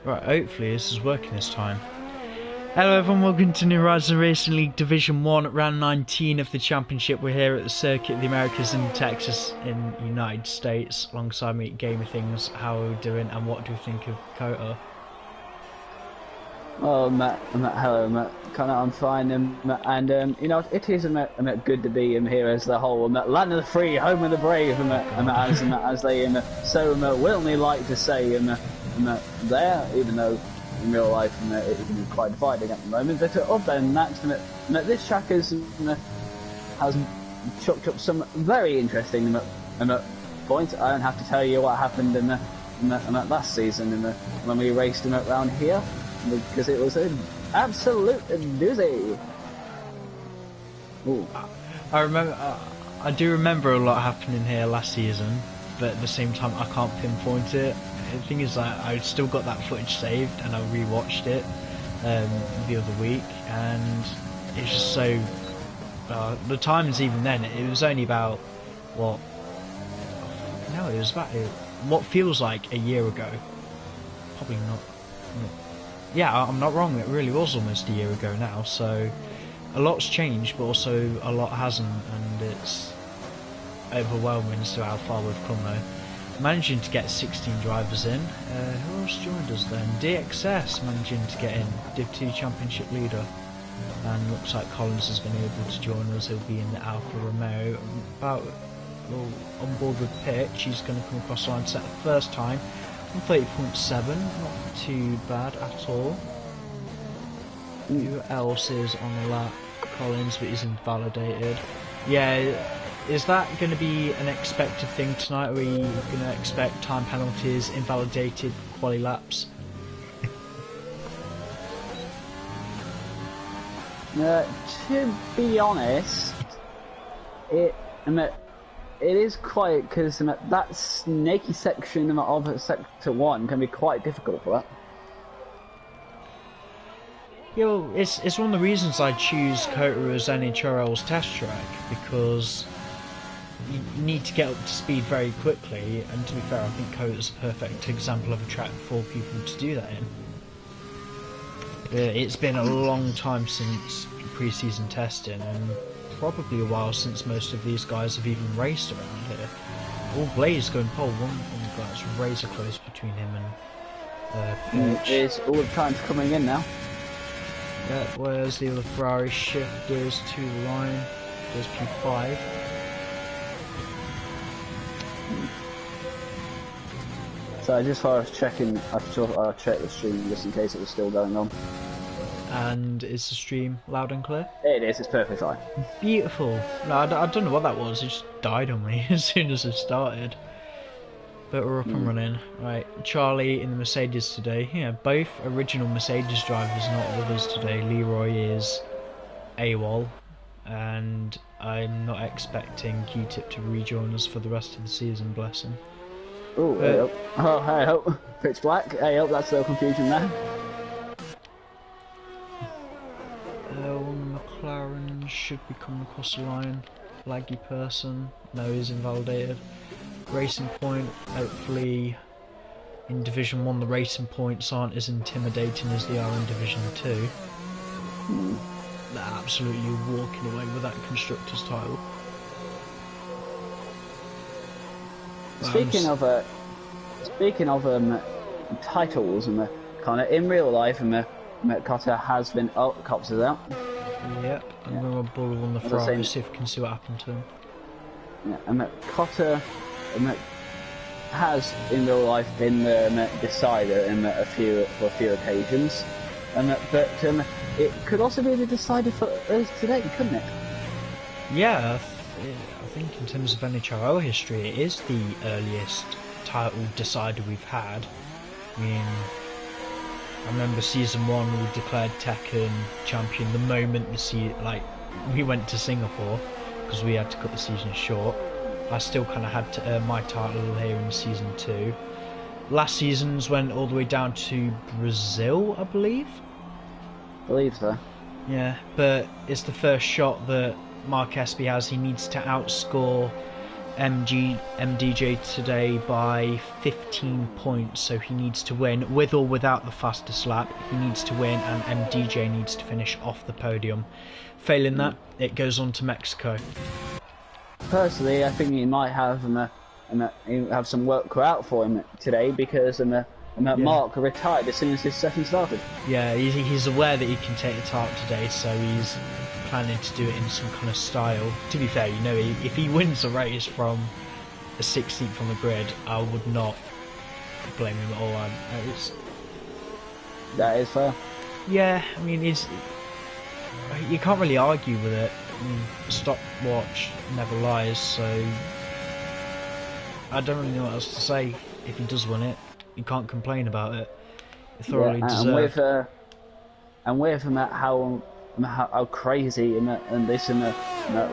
Right, hopefully this is working this time. Hello everyone, welcome to Nhrl Racing League Division 1, round 19 of the championship. We're here at the Circuit of the Americas in Texas in the United States. Alongside me, Game of Things. How are we doing and what do we think of Kota? Oh, Matt, hello, Matt. I'm fine, you know, it is good to be here as the whole land of the free, home of the brave, as they so willingly like to say, there, even though in real life it can be quite dividing at the moment. But other than that, this track has chucked up some very interesting points. I don't have to tell you what happened in last season when we raced around here, because it was an absolute doozy. Ooh. I do remember a lot happening here last season, but at the same time I can't pinpoint it. The thing is, I still got that footage saved and I rewatched it the other week, and it's just so the times even then, it was only about what feels like a year ago. Probably not. Yeah, I'm not wrong, it really was almost a year ago now, so a lot's changed, but also a lot hasn't, and it's overwhelming as to how far we've come though. Managing to get 16 drivers in. Who else joined us then? DXS managing to get in, Div 2 Championship leader. And looks like Collins has been able to join us. He'll be in the Alfa Romeo. On board with pitch, he's going to come across the line set the first time. 30.7, not too bad at all. Who else is on the lap? Collins, but he's invalidated. Yeah, is that going to be an expected thing tonight? Are we going to expect time penalties, invalidated quali laps? To be honest, it is quite, because that snaky section of Sector 1 can be quite difficult for that. Yeah, well, it's one of the reasons I choose Kota as Nhrl's test track, because you need to get up to speed very quickly, and to be fair, I think Kota's a perfect example of a track for people to do that in. It's been a long time since pre-season testing, and probably a while since most of these guys have even raced around here. All Blaze going pole, one guy's razor close between him and Pitch. Is all the times coming in now. Yeah, whereas the other Ferrari shifters to the line, does P5. So I just was checking, I checked the stream just in case it was still going on. And is the stream loud and clear? It is, it's perfectly fine. Beautiful. No, I don't know what that was, it just died on me as soon as it started. But we're up and running. Right, Charlie in the Mercedes today. Yeah, both original Mercedes drivers, not others today. Leroy is AWOL, and I'm not expecting Q-Tip to rejoin us for the rest of the season, bless him. Ooh, hey up. Oh, hey up. Pitch black. Hey up, that's no confusion there. McLaren should be coming across the line. Laggy person. No, he's invalidated. Racing Point, hopefully in Division 1 the racing points aren't as intimidating as they are in Division 2. They're absolutely walking away with that Constructors title. Speaking of titles, kind of in real life, Kota has been. Oh, Cops is out. Yep, I'm going to bull on the Ferrari, see if we can see what happened to him. Yeah, Kota has in real life been the decider for a few occasions, but it could also be the decider for us today, couldn't it? Yeah, I think in terms of Nhrl history, it is the earliest title decider we've had. I mean, I remember season 1 we declared Tekken champion the moment we went to Singapore, because we had to cut the season short. I still kind of had to earn my title here in season 2. Last season's went all the way down to Brazil, I believe. So. Yeah, but it's the first shot that Mark Espy has. He needs to outscore MDJ today by 15 points, so he needs to win with or without the fastest lap. He needs to win, and MDJ needs to finish off the podium. Failing that, it goes on to Mexico. Personally, I think he might have some work cut out for him today because Mark retired as soon as this session started. Yeah, he's aware that he can take the tarp today, so he's planning to do it in some kind of style. To be fair, you know, if he wins a race from a 16th on the grid, I would not blame him at all. That is fair. Yeah, I mean, you can't really argue with it. I mean, stopwatch never lies, so I don't really know what else to say. If he does win it, you can't complain about it. It thoroughly deserved. And with how crazy and this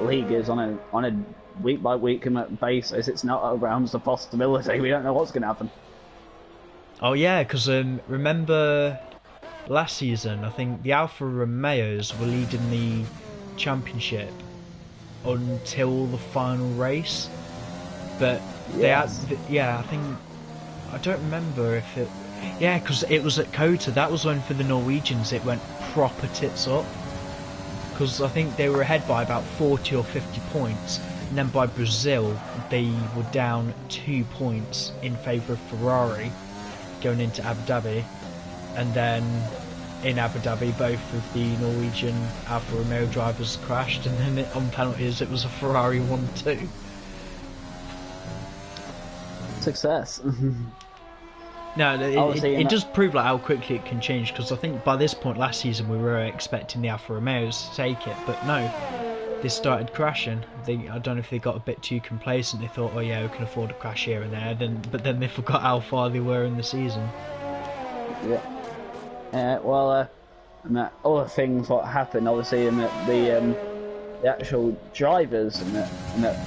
league is on a week by week basis, it's not around the possibility. We don't know what's going to happen. Oh yeah, because remember last season, I think the Alfa Romeos were leading the championship until the final race, but I think, I don't remember if it, because it was at Kota. That was when for the Norwegians it went proper tits up, because I think they were ahead by about 40 or 50 points, and then by Brazil they were down 2 points in favour of Ferrari going into Abu Dhabi, and then in Abu Dhabi both of the Norwegian Alfa Romeo drivers crashed, and then on penalties it was a Ferrari 1-2. Success. No, it does prove like how quickly it can change, because I think by this point last season we were expecting the Alfa Romeos to take it, but no, they started crashing. I don't know if they got a bit too complacent. They thought, oh yeah, we can afford to crash here and there, but then they forgot how far they were in the season. Yeah. And other things what happened, obviously, the actual drivers in the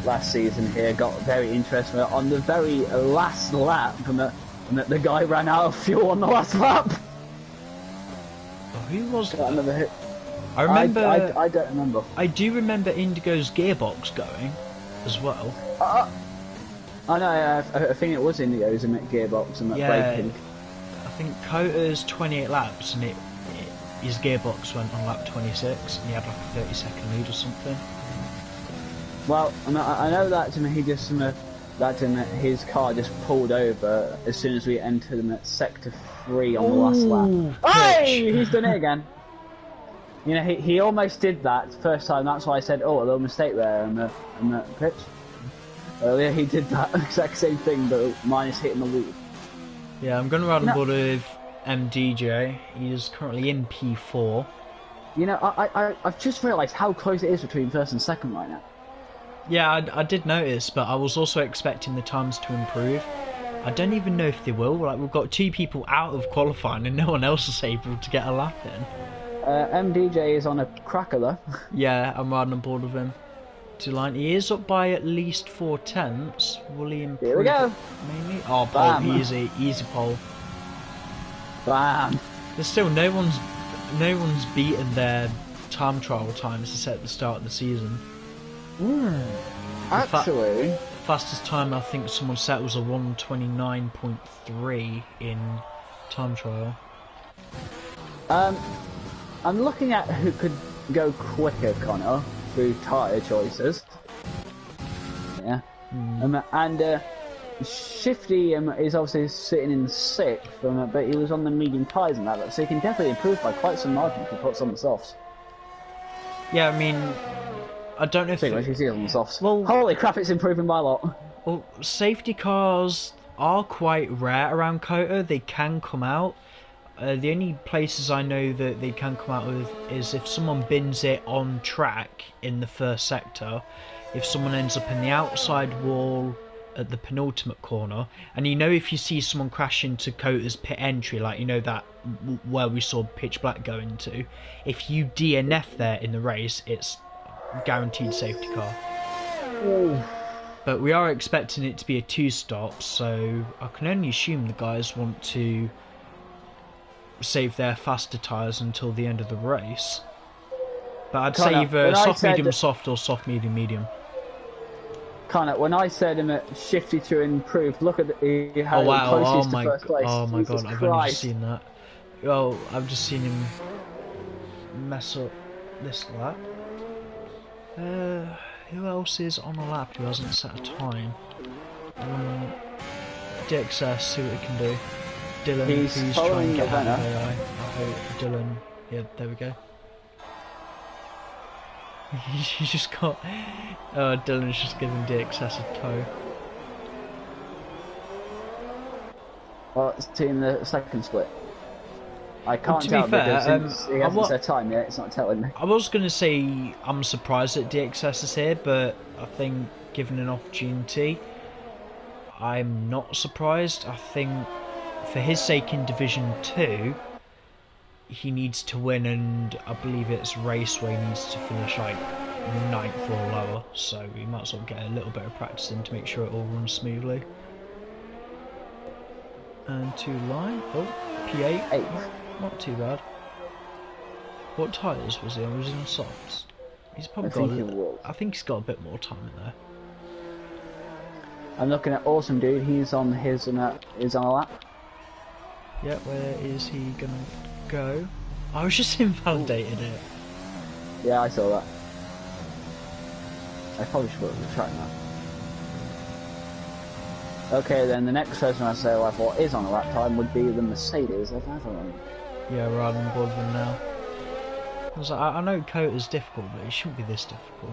last season here got very interesting. On the very last lap, the guy ran out of fuel on the last lap. Oh, who was that? I remember. I don't remember. I do remember Indigo's gearbox going as well. I know. I think it was Indigo's gearbox and braking. I think Cota's 28 laps, and his gearbox went on lap 26, and he had like a 30-second lead or something. Well, I know that he just his car just pulled over as soon as we entered sector 3 on the last lap. Hey, he's done it again. You know, he almost did that first time. That's why I said, oh, a little mistake there on the pitch. Earlier he did that exact same thing, but minus hitting the loop. Yeah, I'm going to ride on board with MDJ. He is currently in P4. You know, I've just realised how close it is between first and second right now. Yeah, I did notice, but I was also expecting the times to improve. I don't even know if they will. Like, we've got 2 people out of qualifying and no one else is able to get a lap in. MDJ is on a cracker though. Yeah, I'm riding on board with him. He is up by at least 4 tenths. Will he improve? Here we go. Maybe. Oh, pole, easy pole. Bam. There's still no one's beaten their time trial times set at the start of the season. Actually, fastest time I think someone set was a 1:29.3 in time trial. I'm looking at who could go quicker, Connor, through tyre choices. Yeah. And Shifty is obviously sitting in 6th, but he was on the medium tyres and that, so he can definitely improve by quite some margin if he puts on the softs. Yeah, I mean, I don't know if on the softs. Well, holy crap, it's improving by a lot. Well, safety cars are quite rare around Kota. They can come out. The only places I know that they can come out with is if someone bins it on track in the first sector, if someone ends up in the outside wall at the penultimate corner, and you know, if you see someone crash into Kota's pit entry, like, you know, that where we saw Pitch Black go into, if you DNF there in the race, it's guaranteed safety car. Ooh. But we are expecting it to be a 2-stop, so I can only assume the guys want to save their faster tyres until the end of the race. But I'd say either soft, medium, soft, or soft, medium, medium. kind of when I said him shifted to improved, look at how Oh wow! closest to first place. Oh my Jesus god! I've Christ. only just seen that. Well, I've just seen him mess up this lap. Who else is on a lap who hasn't set a time? DXS, see what he can do. Dylan, He's please try and following get the out of winner. AI. I hope Dylan. Yeah, there we go. He just got. Dylan's just giving DXS a toe. Well, it's in the second split. I Well, can't to tell be fair, because since he hasn't set time yet, it's not telling me. I was going to say I'm surprised that DXS is here, but I think given an opportunity, I'm not surprised. I think for his sake in Division 2, he needs to win, and I believe it's race where he needs to finish like 9th or lower, so we might as well get a little bit of practice in to make sure it all runs smoothly. And to line, P8, 8th. not too bad. What tyres was he on? Was he on softs? He's probably I think he's got a bit more time in there. I'm looking at Awesome Dude, he's on his he's on a lap. Yeah, where is he gonna go? I was just invalidated it. Yeah, I saw that. I probably should have tried that. Okay, then the next person I say I thought is on a lap time would be the Mercedes of Avalon. Yeah, rather than Baldwin now. I know Cote is difficult, but it shouldn't be this difficult.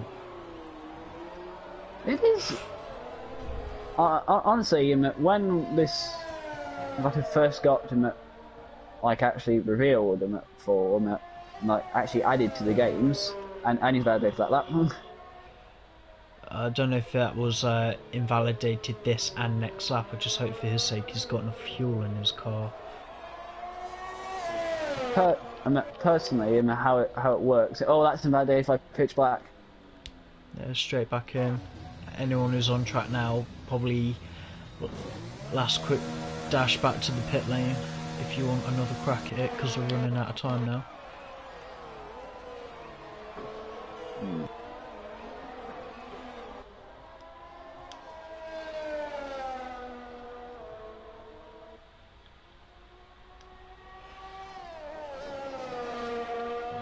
It is. Honestly, when this like I first got to like actually revealed for like actually added to the games, and he's validated that lap. I don't know if that was invalidated this and next lap. I just hope for his sake he's got enough fuel in his car. Personally, how it works. Oh, that's invalidated by pitch black. Yeah, straight back in. Anyone who's on track now, probably last quick dash back to the pit lane if you want another crack at it, because we're running out of time now.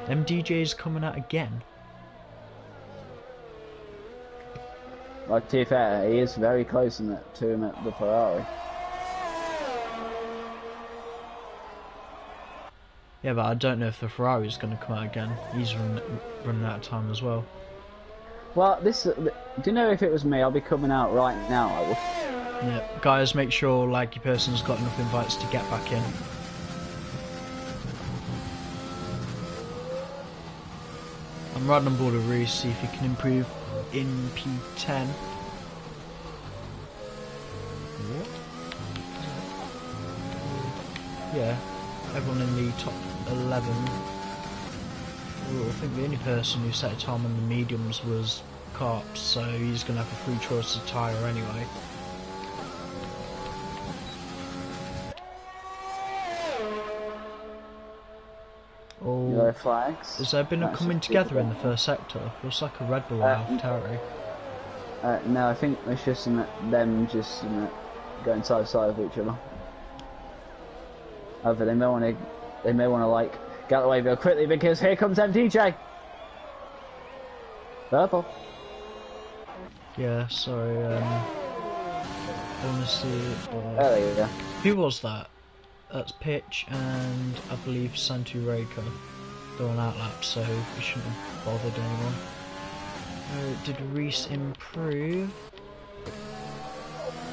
MDJ's coming out again. Like, to be fair, he is very close to him at the Ferrari. Yeah, but I don't know if the Ferrari's going to come out again. He's running out of time as well. Well, do you know if it was me, I'll be coming out right now. I will. Yeah, guys, make sure like your person's got enough invites to get back in. I'm riding on board with Reese, see if he can improve in P10. What? Yeah, everyone in the top 11. Ooh, I think the only person who set a time on the mediums was Carps, so he's going to have a free choice of tyre anyway. Oh, Yellow flags. has there been a coming together in the first sector? Looks like a Red Bull out of Terry. No, I think it's just them just going side to side with each other. However, they may want to like get out of the way real quickly because here comes MTJ. Purple. Yeah, sorry. I want to see. There you go. Who was that? That's Pitch and I believe Santu Reika. They're on outlap, so we shouldn't have bothered anyone. Did Reese improve?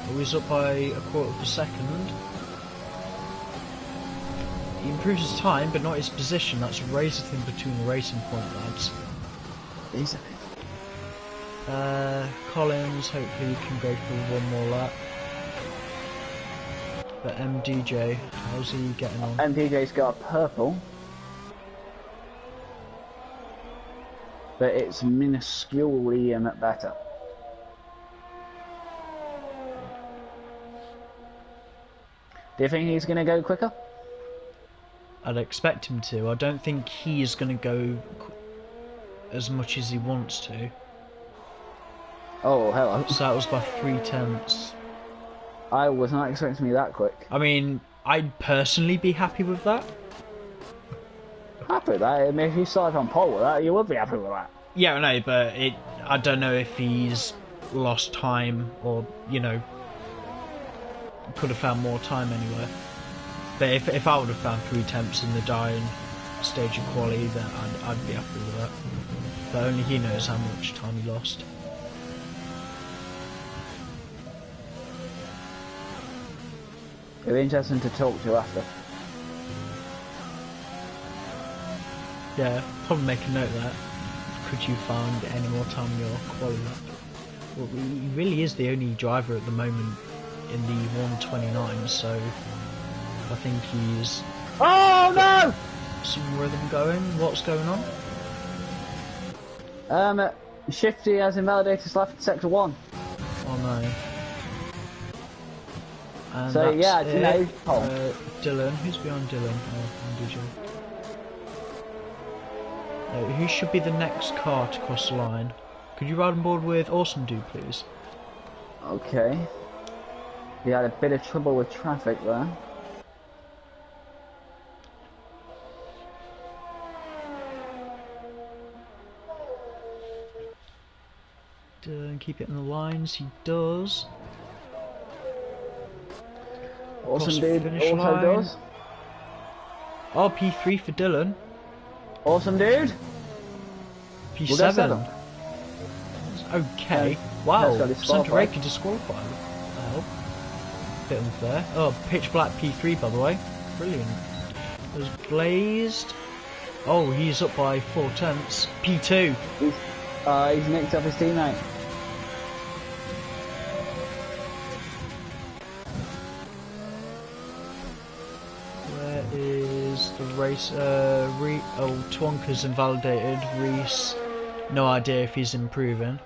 He was up by a quarter of a second. He improves his time, but not his position. That's a razor thin between the racing point, lads. Easy. Collins, hopefully he can go for one more lap. But MDJ, how's he getting on? MTJ's got a purple. But it's minusculely better. Do you think he's going to go quicker? I'd expect him to. I don't think he is going to go as much as he wants to. Oh, hello. So that was by 3/10. I was not expecting me that quick. I mean, I'd personally be happy with that. Happy with that. I mean, if you started on pole with that, you would be happy with that. Yeah, I know, but I don't know if he's lost time or, you know, could have found more time anywhere. But if I would have found 3/10 in the dying stage of quality, then I'd be happy with that. But only he knows how much time he lost. It'll be interesting to talk to you after. Yeah, probably make a note of that. Could you find any more time in your quality lap? Well, he really is the only driver at the moment in the 129, so I think he's Oh no! some rhythm going. What's going on? Shifty has invalidated left in sector 1. Oh no. And So, that's yeah, it. you know, Tom. Dylan, who's behind Dylan? Oh, DJ. Who should be the next car to cross the line? Could you ride on board with Awesome Dude, please? Okay. He had a bit of trouble with traffic there. Dylan, keep it in the lines. He does. Awesome Cross Dude finish also line. does. Oh, P3 for Dylan. Awesome Dude. We'll go P7. seven. Okay. That's Wow. got disqualified. Santa Ray disqualified. Well, bit unfair. Oh, pitch black P3 by the way. Brilliant. There's Glazed. Oh, he's up by 4/10. P2. He's nicked up his teammate. Where is the race? Twonka's invalidated. Reese, no idea if he's improving.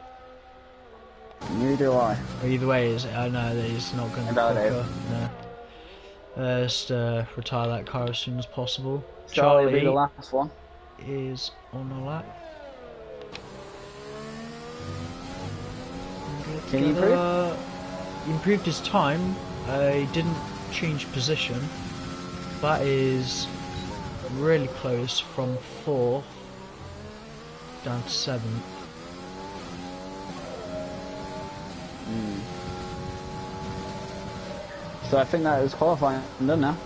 Neither do I. Either way, I know that he's not going to Invalidated. No. Just retire that car as soon as possible. Charlie will be the last one. Is on the lap. Can he improve? He improved his time. He didn't change position. That is really close from 4th down to 7th. So I think that is qualifying done now.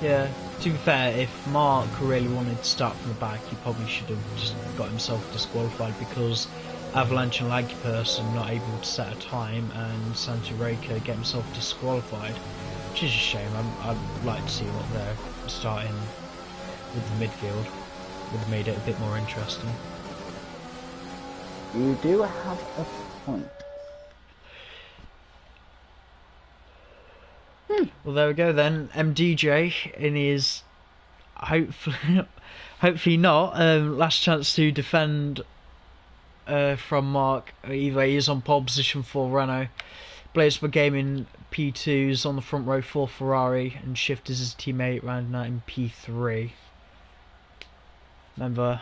Yeah, to be fair, if Mark really wanted to start from the back, he probably should have just got himself disqualified because Avalanche and Laggy Person not able to set a time and Santa Reka get himself disqualified, which is a shame. I'd like to see what they're starting with the midfield. Would have made it a bit more interesting. You do have a point. Well, there we go then. MDJ in his hopefully not last chance to defend from Mark. Either he is on pole position for Renault. Blaze for Gaming P2s on the front row for Ferrari, and Shift is his teammate rounding out in P3. Remember,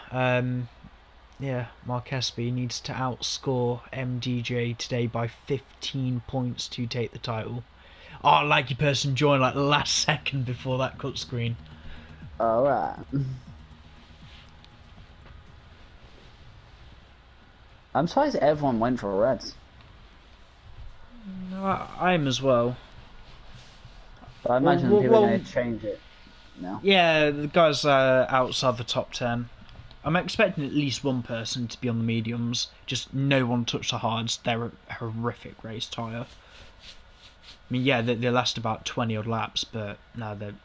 yeah, Mark Espy needs to outscore MDJ today by 15 points to take the title. Oh, Laggy Person joined like the last second before that cut screen. Alright. I'm surprised everyone went for Reds. I am as well. But I imagine people are going to change it now. Yeah, the guys are outside the top 10. I'm expecting at least one person to be on the mediums. Just no one touched the hards. They're a horrific race tyre. I mean, yeah, they last about 20 odd laps, but no, they're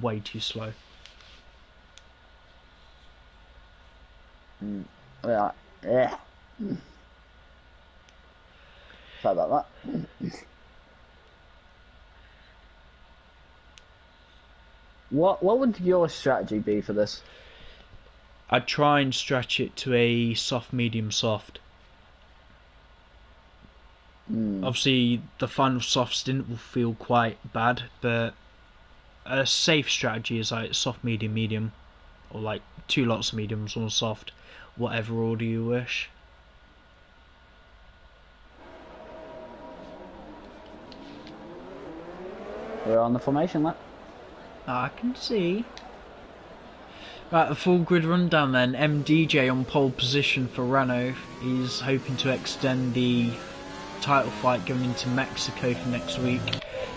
way too slow. Yeah. Sorry about that. What would your strategy be for this? I'd try and stretch it to a soft, medium, soft. Obviously, the final soft stint will feel quite bad, but a safe strategy is like soft, medium, medium, or like 2 lots of mediums, 1 soft, whatever order you wish. We're on the formation lap. I can see. Right, a full grid rundown then. MDJ on pole position for Renault. He's hoping to extend the title fight going into Mexico for next week.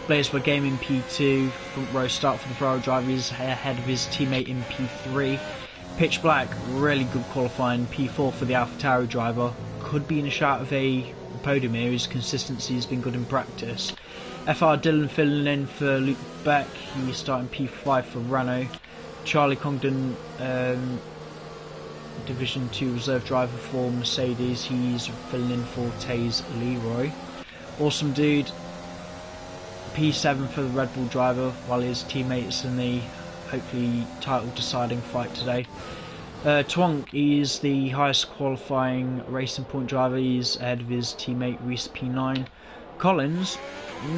Blaze by Game in P2. Front row start for the Ferrari driver. He's ahead of his teammate in P3. Pitch Black, really good qualifying. P4 for the AlphaTauri driver. Could be in a shout of a podium here. His consistency has been good in practice. FR Dillon filling in for Luke Beck. He's starting P5 for Renault. Charlie Congdon, Division 2 reserve driver for Mercedes. He's filling in for Taze Leroy. Awesome dude. P7 for the Red Bull driver, while his teammates in the hopefully title deciding fight today. Twonk, he's the highest qualifying racing point driver. He's ahead of his teammate Reese P9. Collins,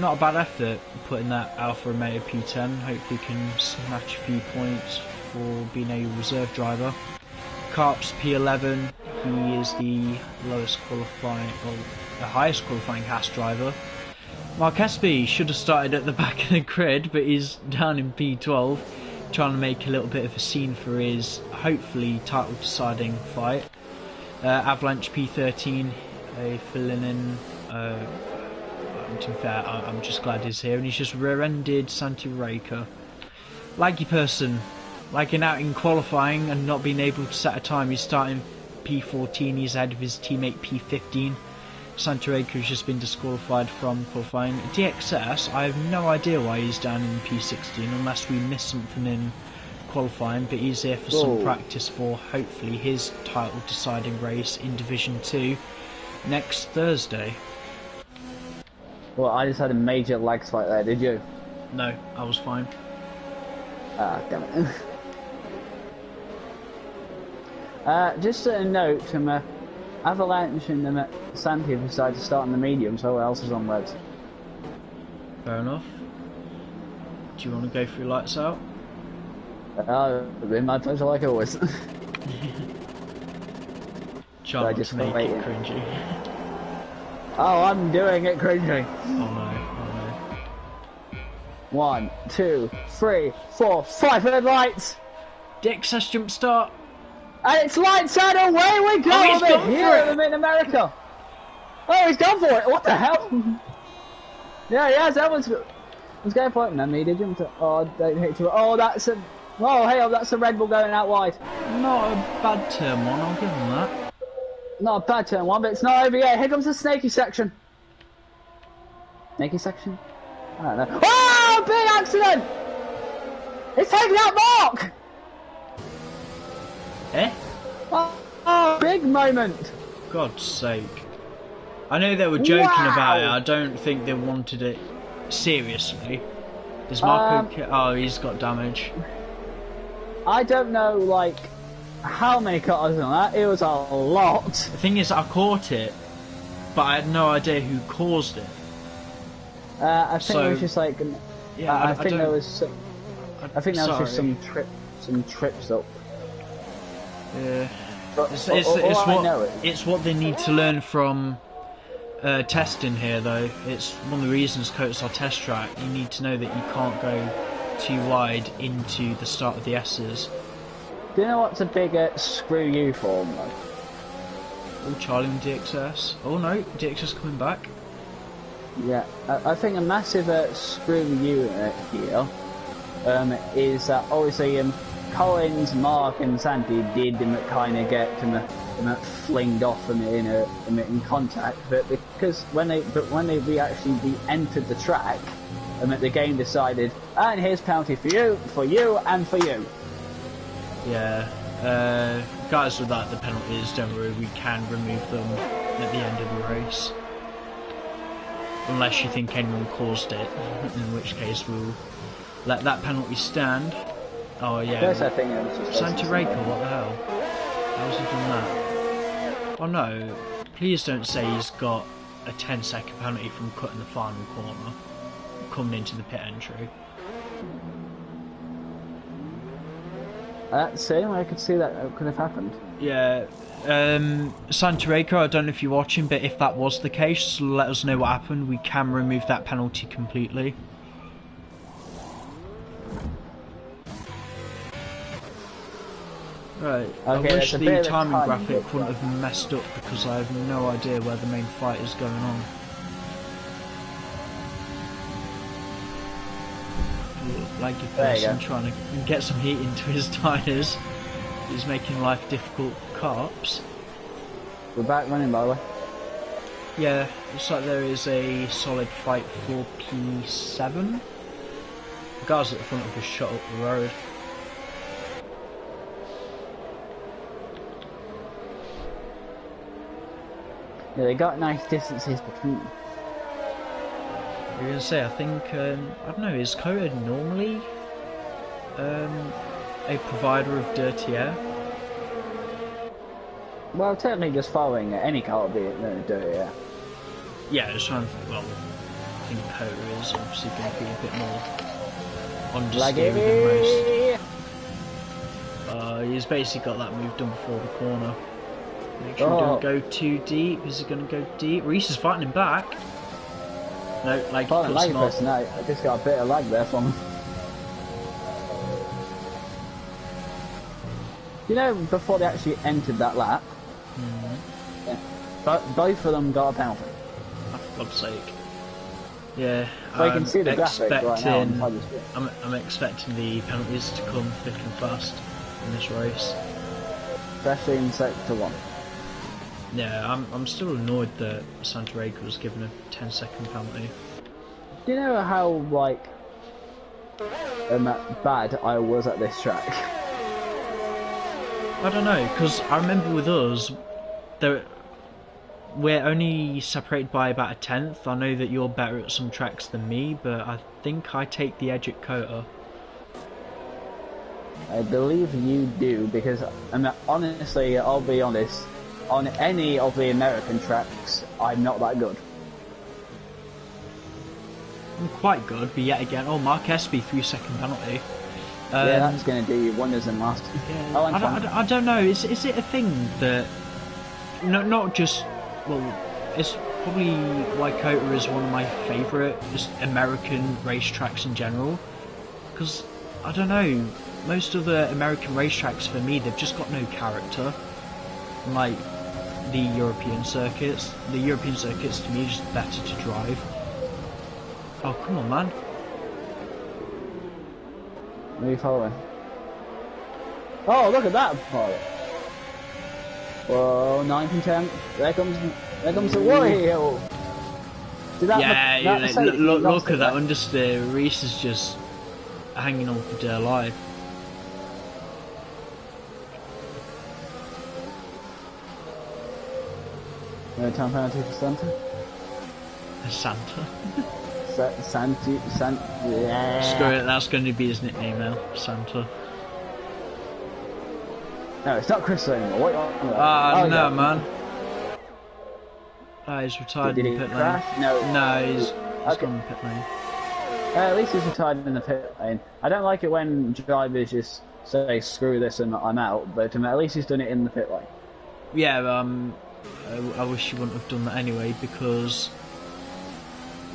not a bad effort putting that Alfa Romeo P10. Hopefully can snatch a few points for being a reserve driver. Carps P11, he is the lowest qualifying, or the highest qualifying Haas driver. Mark Espy should have started at the back of the grid, but he's down in P12, trying to make a little bit of a scene for his hopefully title deciding fight. Avalanche P13, filling in. To be fair, I'm just glad he's here, and he's just rear-ended Santi Raker. Laggy person, lagging out in qualifying and not being able to set a time. He's starting P14, he's ahead of his teammate P15. Santi Raker has just been disqualified from qualifying. DXS, I have no idea why he's down in P16 unless we missed something in qualifying, but he's here for some practice for hopefully his title deciding race in Division 2 next Thursday. Well, I just had a major lag spike there, did you? No, I was fine. Ah, damn it. Just a note, Avalanche and Santi have decided to start on the medium, so else is on reds. Fair enough. Do you want to go through lights out? It'll be my pleasure like always. Try not to make it cringy. Oh, I'm doing it cringy. Oh no, oh no. 1, 2, 3, 4, 5 red lights! DXS jump start! And it's lights out, away we go! Oh, he's gone for it! In America! Oh, he's gone for it! What the hell? Yeah, he has, that was going for it. No, me, did you? Oh, don't hit you. Oh, that's a... Oh, hey, that's a Red Bull going out wide. Not a bad turn one, I'll give him that. Not a bad turn one, but it's not over yet. Here comes the snaky section. Snaky section? I don't know. Oh, big accident! It's taking out Mark! Eh? Oh, big moment! God's sake. I know they were joking about it, I don't think they wanted it seriously. Does Marco... oh, he's got damage. I don't know, like, how many cutters on that. It was a lot. The thing is, I caught it, but I had no idea who caused it. I think it was just like... Yeah, I think there was... I think there was just some trips up. Yeah. But It's what they need to learn from testing here, though. It's one of the reasons Coates are test track. You need to know that you can't go too wide into the start of the S's. Do you know what's a bigger screw you for them, though? Oh, Charlie and DXS. Oh no, DXS coming back. Yeah, I think a massive screw you here is that obviously Collins, Mark and Santi did kind of get flinged off in contact, but because when they actually entered the track, the game decided, and here's penalty for you, and for you. Yeah, guys with that, the penalties, don't worry, we can remove them at the end of the race. Unless you think anyone caused it, in which case we'll let that penalty stand. Oh yeah. First I think it was just Santi Raker, what the hell? How has he done that? Oh no, please don't say he's got a 10-second penalty from cutting the final corner, coming into the pit entry. Same, I could see that could have happened. Yeah, Santi Raker, I don't know if you're watching, but if that was the case, let us know what happened. We can remove that penalty completely. Right. Okay, I wish there's a the bit of a timing time graphic difference. wouldn't have messed up because I have no idea where the main fight is going on. Laggy There you person go. trying to get some heat into his tyres. He's making life difficult for Carps. We're back running, by the way. Yeah, looks like there is a solid fight for P7. The guys at the front have just shot up the road. Yeah, they got nice distances between them. You're gonna say, I think, I don't know, is Coda normally a provider of dirty air? Well, technically just following any car would be dirty, yeah. Yeah, I was trying to, well, I think Coda is obviously going to be a bit more understeery than most. He's basically got that move done before the corner. Make sure he don't go too deep. Is he going to go deep? Reese is fighting him back. No, like he cuts him off. I just got a bit of lag there from him. You know, before they actually entered that lap, yeah, both of them got a penalty. Oh, for God's sake. Yeah, So you can see the graphics right now on the screen. I'm expecting the penalties to come thick and fast in this race. Especially in sector 1. Yeah, I'm still annoyed that Santa Rega was given a 10-second penalty. Do you know how, like, bad I was at this track? I don't know, because I remember with us, we're only separated by about a tenth. I know that you're better at some tracks than me, but I think I take the edge at Kota. I believe you do, because, honestly, I'll be honest, on any of the American tracks, I'm not that good. I'm quite good, but yet again, oh, Mark Espy, 3-second penalty. Yeah, that's going to do you wonders in last. Yeah, Oh, I don't know, is it a thing that, not just, well, it's probably why Kota is one of my favourite just American racetracks in general, because, I don't know, most of the American racetracks for me, they've just got no character, like the European circuits. The European circuits to me are just better to drive. Oh, come on, man. Where are you following? Oh, look at that! Whoa, 9th and 10th. There comes the Warrior. Yeah, look at that understeer. Reese is just hanging on for dear life. No time penalty for Santa? Santa? Yeah. Screw it, that's going to be his nickname now, Santa. No, it's not Chris anymore. What are you on about? Ah, no, man. Ah, he's retired Did in he the pit crash? lane. No. He's Okay. gone in the pit lane. At least he's retired in the pit lane. I don't like it when drivers just say, screw this and I'm out, but at least he's done it in the pit lane. Yeah, I wish he wouldn't have done that anyway, because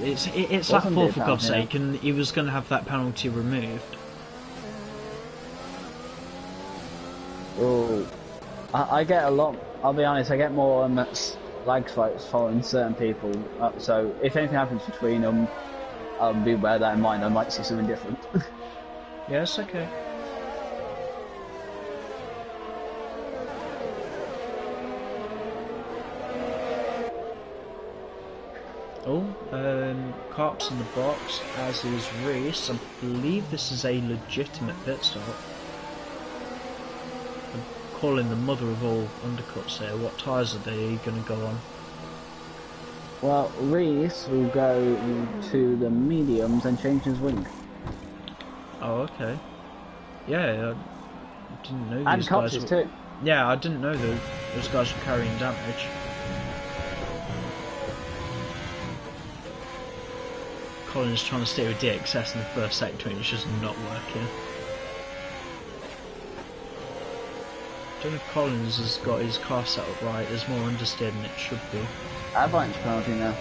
it's that poor, for God's sake, and he was going to have that penalty removed. Oh, I get a lot. I'll be honest, I get more lag fights following certain people. So if anything happens between them, I'll bear that in mind. I might see something different. Yes, okay. Oh, Carp's in the box, as is Reese. I believe this is a legitimate pit stop. I'm calling the mother of all undercuts here. What tyres are they going to go on? Well, Reese will go to the mediums and change his wing. Oh, okay. Yeah, I didn't know And these guys were... too. Yeah, I didn't know that those guys were carrying damage. Colin's trying to stay with DXS in the first sector and it's just not working. I don't know if Collins has got his car set up right, there's more understeer than it should be. Avalanche penalty now.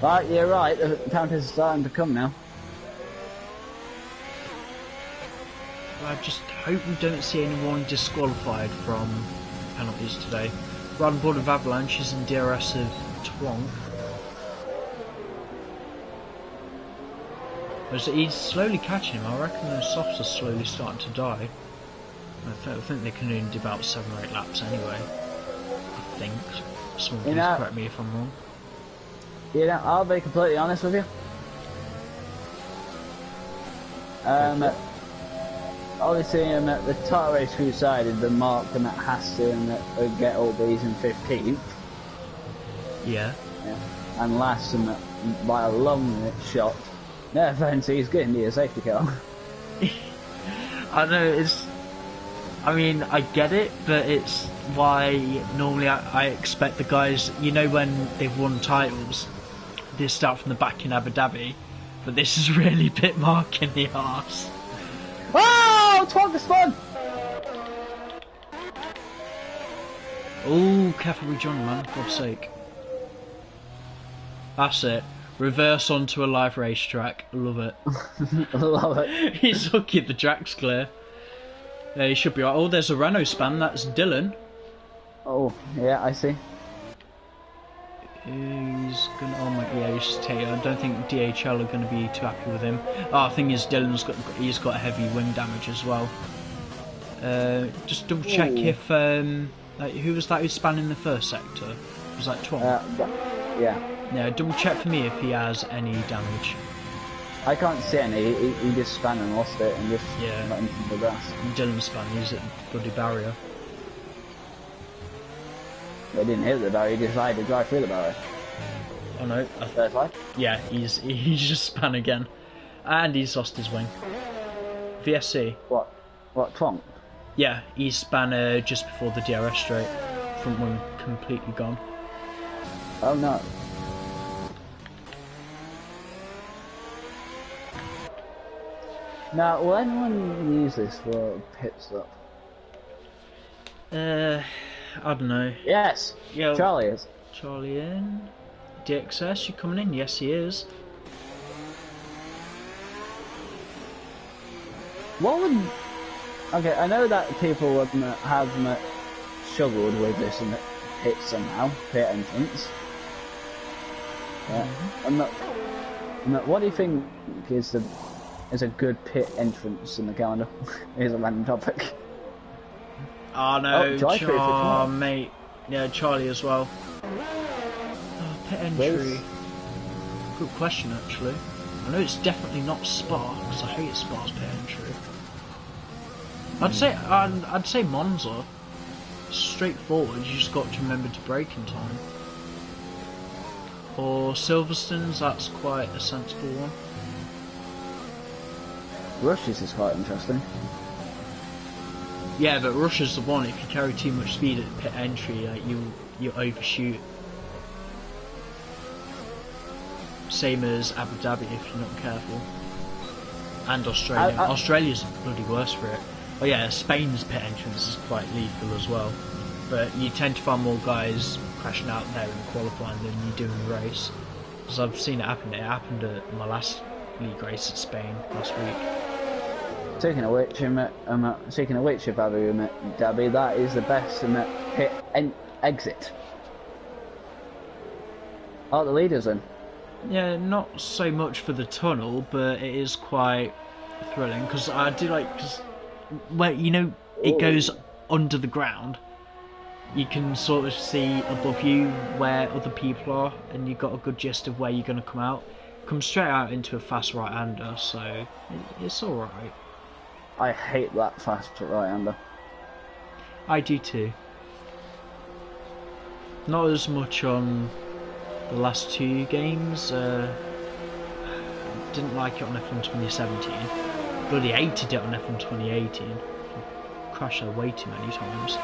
Right, you're right, the penalties are starting to come now. I just hope we don't see anyone disqualified from penalties today. Riding board of Avalanche is in DRS of Twonk. He's slowly catching him. I reckon those softs are slowly starting to die. I think they can only do about 7 or 8 laps anyway. I think. Someone please correct me if I'm wrong. I'll be completely honest with you. Obviously, the title race Crusade had been marked and that has to get all these in 15th. Yeah. And last by a long shot. No offense, he's getting the safety car. I know, I mean, I get it, but it's why normally I expect the guys, you know, when they've won titles, they start from the back in Abu Dhabi, but this is really bit Mark in the arse. Oh, Twonk the spun! Oh, careful with John, man, for God's sake. That's it. Reverse onto a live racetrack. Love it. Love it. He's lucky the track's clear. Yeah, he should be right. Oh, there's a Renault span. That's Dylan. Oh, yeah, I see. He's gonna. Oh my. Yeah, he's just taking. I don't think DHL are going to be too happy with him. Oh, the thing is, he's got heavy wing damage as well. Just double check if like, who was that who span in the first sector? Was that Twonk? Yeah. Yeah, double check for me if he has any damage. I can't see any. He just span and lost it and just went into the grass. Dylan span. He's at bloody barrier. They didn't hit the barrier. He decided to drive through the barrier. Oh no. Third flag? Yeah, he's just span again. And he's lost his wing. VSC. What, Twonk? Yeah, he span just before the DRS straight. Front wing completely gone. Oh no. Now, will anyone use this for pit stop? I don't know. Yes! Yo, Charlie is. Charlie in. DXS, you coming in? Yes, he is. What would... Okay, I know that people would have struggled with this in the pit somehow, pit entrance. Yeah. What do you think is a good pit entrance in the calendar? Here's a random topic. Oh no, mate. Yeah, Charlie as well. Oh, pit entry. Good question, actually. I know it's definitely not Spa, because I hate Spa's pit entry. I'd say Monza. Straightforward, you just got to remember to brake in time. Or Silverstone's, that's quite a sensible one. Rush's is quite interesting. Yeah, but Russia's the one, if you carry too much speed at pit entry, like, you overshoot. Same as Abu Dhabi if you're not careful. And Australia. Australia's bloody worse for it. Oh yeah, Spain's pit entrance is quite lethal as well. But you tend to find more guys crashing out there in qualifying than you do in the race. Because I've seen it happen. It happened at my last league race at Spain last week. Speaking of which, of Abu Dhabi, that is the best pit exit. Are the leaders in? Yeah, not so much for the tunnel, but it is quite thrilling because I do like where it goes under the ground. You can sort of see above you where other people are, and you've got a good gist of where you're going to come out. Come straight out into a fast right-hander, so it's all right. I hate that fast right-hander. I do too. Not as much on the last 2 games. Didn't like it on F1 2017. Bloody hated it on F1 2018. I crashed there way too many times.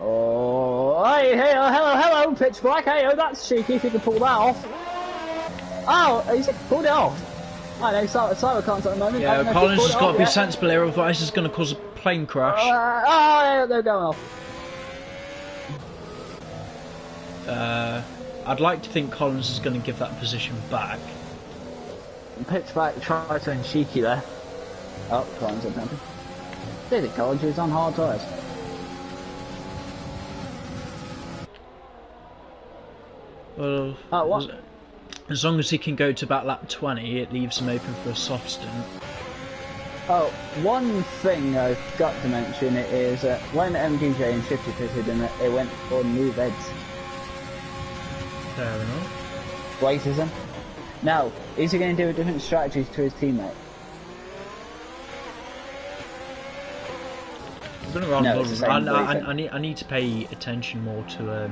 Oh, hey, hello, pitch black. Hey, oh, that's cheeky if you can pull that off. Oh, he's pulled it off. I know, Simon can't at the moment. Yeah, Collins has got to be sensible here, otherwise it's going to cause a plane crash. Yeah, they're going off. I'd like to think Collins is going to give that position back. Pitchback tried something cheeky there. Oh, Collins at penalty. Did it, Collins? He was on hard tyres. Well, What? as long as he can go to about lap 20, it leaves him open for a soft stint. Oh, one thing I've got to mention is when MDJ and Shifty pitted him, they went for new beds. Fair enough. Racism. Now, is he going to do a different strategy to his teammate? I'm gonna run No, it's the same I need to pay attention more to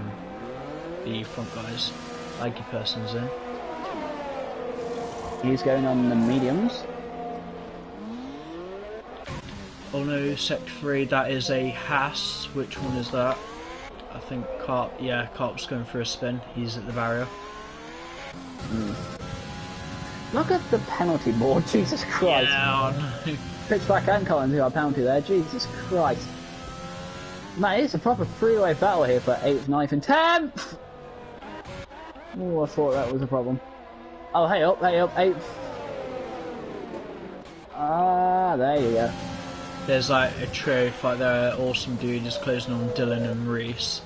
the front guys. Laggy person's in. He's going on the mediums. Oh no, Sector 3, that is a Haas. Which one is that? I think Carp, yeah, Carp's going for a spin. He's at the barrier. Look at the penalty board, Jesus Christ. Yeah, oh no. Pitchback and Collins got a penalty there, Jesus Christ. Man, it's a proper three-way battle here for 8th, 9th and 10th! Oh, I thought that was a problem. Oh, hey up, 8th. Ah, there you go. There's like a trio like there, awesome dude just closing on Dylan and Reese.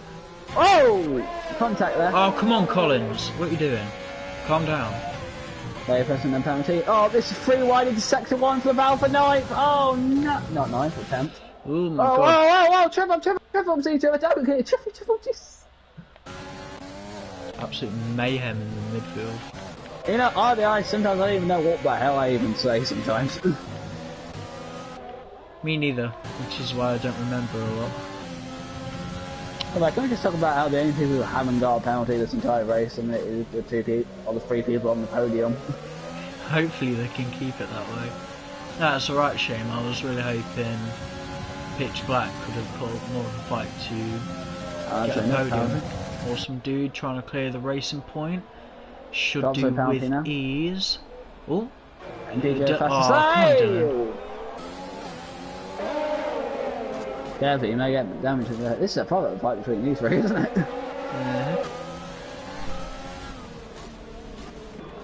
Oh! Contact there. Oh, come on, Collins. What are you doing? Calm down. They're pressing the penalty. Oh, this is free wide into sector 1 for the battle for 9th. Oh, no. Not 9th, but 10th. Oh my God. Oh, triple, triple, jeez. Absolute mayhem in the midfield. You know, RDI, sometimes I don't even know what the hell I even say sometimes. Me neither, which is why I don't remember a lot. Well, can we just talk about how the only people who haven't got a penalty this entire race and it is the 2 people, or the 3 people on the podium? Hopefully they can keep it that way. That's a right shame. I was really hoping Pitch Black could have put more of a fight to get a podium. Awesome dude trying to clear the racing point. Should do with ease. Oh, and DJ fastest. Yeah, but you may get damage with that. This is a proper fight between these three, isn't it? Yeah.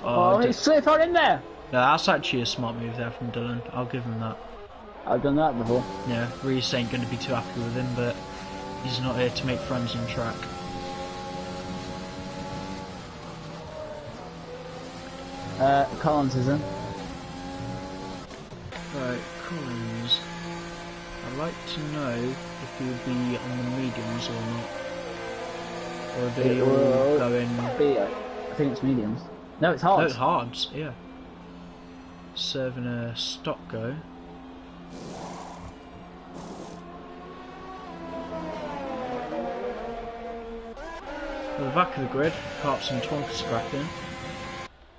Oh, he's slip on in there! No, that's actually a smart move there from Dylan. I'll give him that. I've done that before. Yeah, Reese ain't going to be too happy with him, but he's not here to make friends on track. Collins is in. Right, Collins. I'd like to know if he would be on the mediums or not. Or do they all go in... I think it's mediums. No, it's hards. No, it's hards, yeah. Serving a stop go. At the back of the grid, Carps and Tonka scrapping.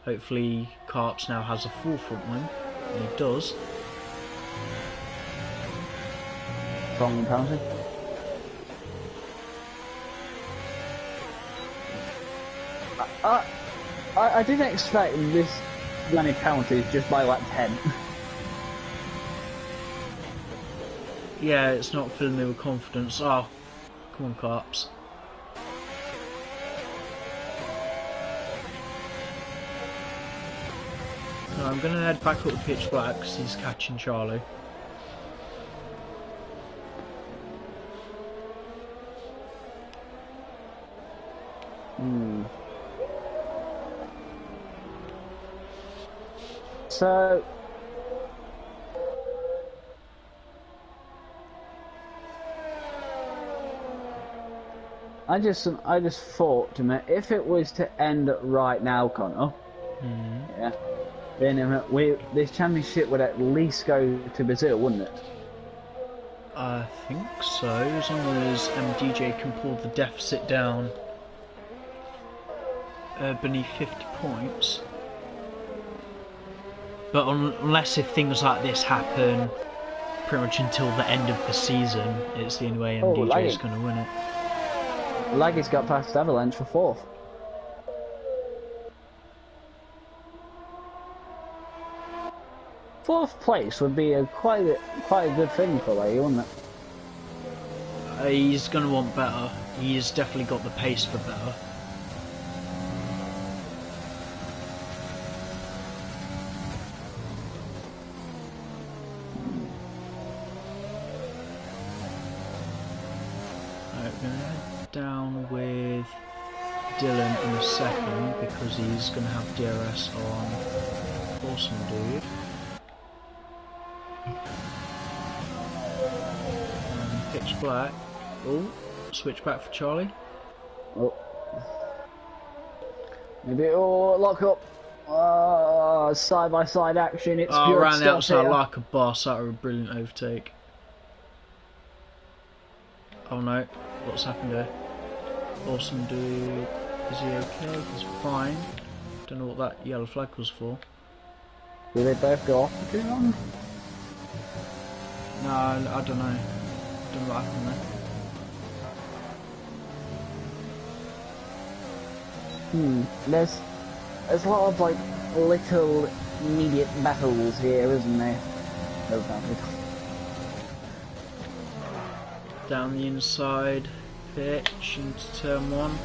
Hopefully Carps now has a full front wing, and he does. Wrong penalty. I didn't expect this many penalties just by like 10. Yeah, it's not filling me with confidence. Oh, come on, Carps. No, I'm going to head back up to Pitch Black because he's catching Charlie. So I just thought to me, if it was to end right now, Connor, yeah, then this championship would at least go to Brazil, wouldn't it? I think so, as long as MDJ can pull the deficit down beneath 50 points. But unless if things like this happen pretty much until the end of the season, it's the only way MDJ is going to win it. Laggy's got past Avalanche for 4th. Fourth place would be quite a good thing for Laggy, wouldn't it? He's going to want better. He's definitely got the pace for better. we're going to head down with Dylan in a second because he's going to have DRS on Awesome Dude. And pitch black. Oh, switch back for Charlie. Oh. Maybe lock up. Side by side action. It's good around the stuff outside here. like a boss. That was a brilliant overtake. Oh no, what's happened there? Awesome Dude. Is he okay? He's fine. Don't know what that yellow flag was for. Do they both go off the two on? No, I don't know. Don't know what happened there. There's a lot of like little immediate battles here, isn't there? No battle. Down the inside, pitch into turn one.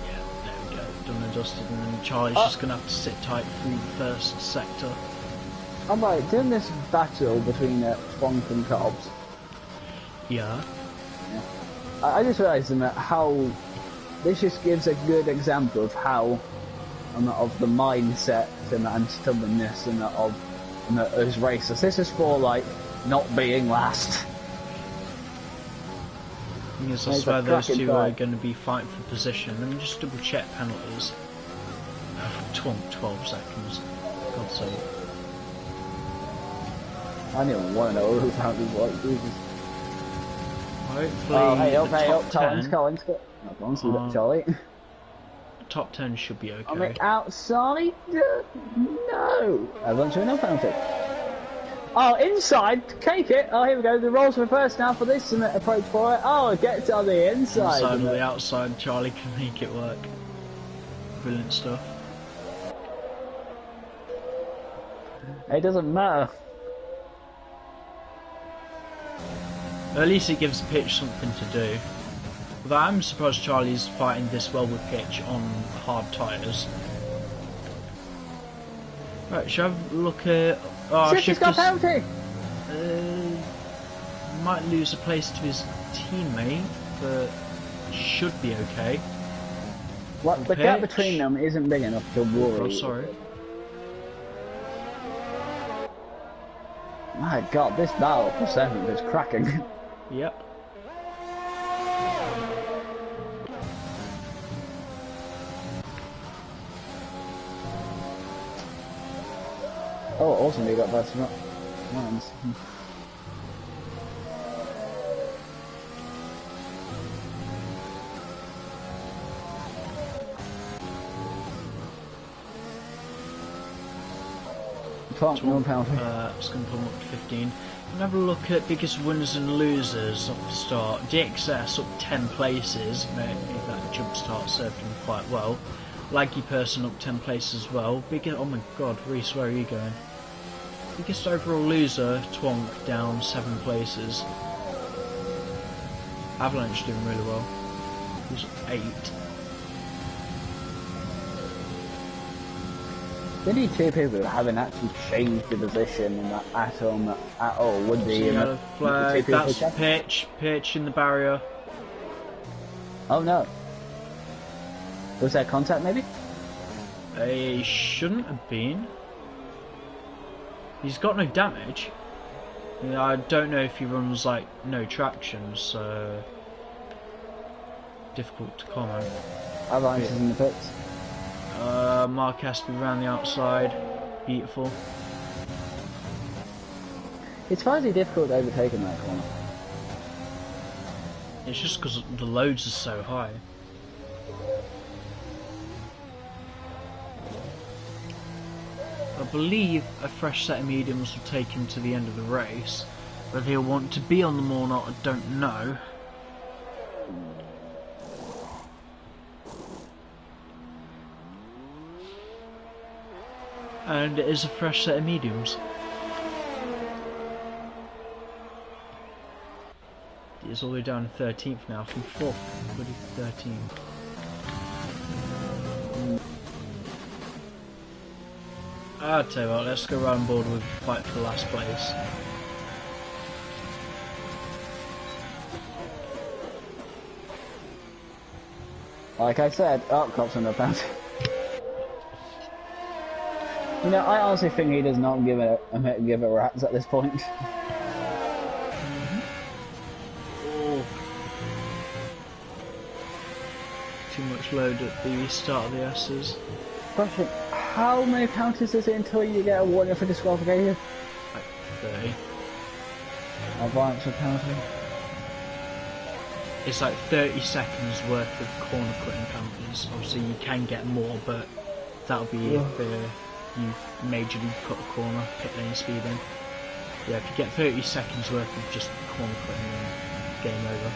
Yeah, there we go. Done and dusted, and then Charlie's just gonna have to sit tight through the first sector. Alright, during this battle between Twonk and Cobbs, Yeah. I just realised how this just gives a good example of how of the mindset and stubbornness of as racers. This is for like not being last. Because I swear those two are going to be fighting for position. Let me just double check penalties. Twonk 12 seconds. God's sake. I don't even want to know who found his like Jesus. Hopefully, hey up, top 10, Collins. Not on, so Charlie. top 10 should be okay. On the outside? No! Everyone's doing no penalty. Oh, inside! Cake it! Oh, here we go. The rolls reversed now for this approach for it. Oh, it gets on the inside. Inside or the outside, Charlie can make it work. Brilliant stuff. It doesn't matter. At least it gives the pitch something to do. Although I'm surprised Charlie's fighting this well with pitch on hard tyres. Right, shall I have a look at... Oh, Shifty's got penalty! Might lose a place to his teammate, but should be okay. What, the gap between them isn't big enough to worry. Oh, sorry. My god, this battle for 7th is cracking. Yep. Oh, awesome, you got better ones. No penalty. It's going to put him up to 15. And have a look at biggest winners and losers off the start. DXS up 10 places. Maybe that jump start served him quite well. Laggy person up 10 places as well. Oh my god, Reese, where are you going? Biggest overall loser, Twonk, down 7 places. Avalanche doing really well. He's 8. They need two people who haven't actually changed the position at all, would be. Yellow flag, that's pitch in the barrier. Oh no. Was there contact maybe? He shouldn't have been. He's got no damage. I don't know if he runs like no traction, so difficult to comment. Avalanche is in the pits. Mark has to be around the outside. Beautiful. It's surprisingly difficult to overtake in that corner. It's just because the loads are so high. I believe a fresh set of mediums will take him to the end of the race. Whether he'll want to be on them or not, I don't know. And it is a fresh set of mediums. It's all the way down to 13th now, from 4th to 13. I'll tell you what, let's go round board with fight for last place. Like I said, cops on the penalty. You know, I honestly think he does not give a rat's at this point. Oh. Too much load at the start of the S's. Question, how many penalties is it until you get a warning for disqualification? Like 30. Advance for penalty? It's like 30 seconds worth of corner cutting penalties. Obviously you can get more, but that'll be if you've majorly cut a corner, pit lane speeding. Yeah, if you get 30 seconds worth of just corner cutting, then game over.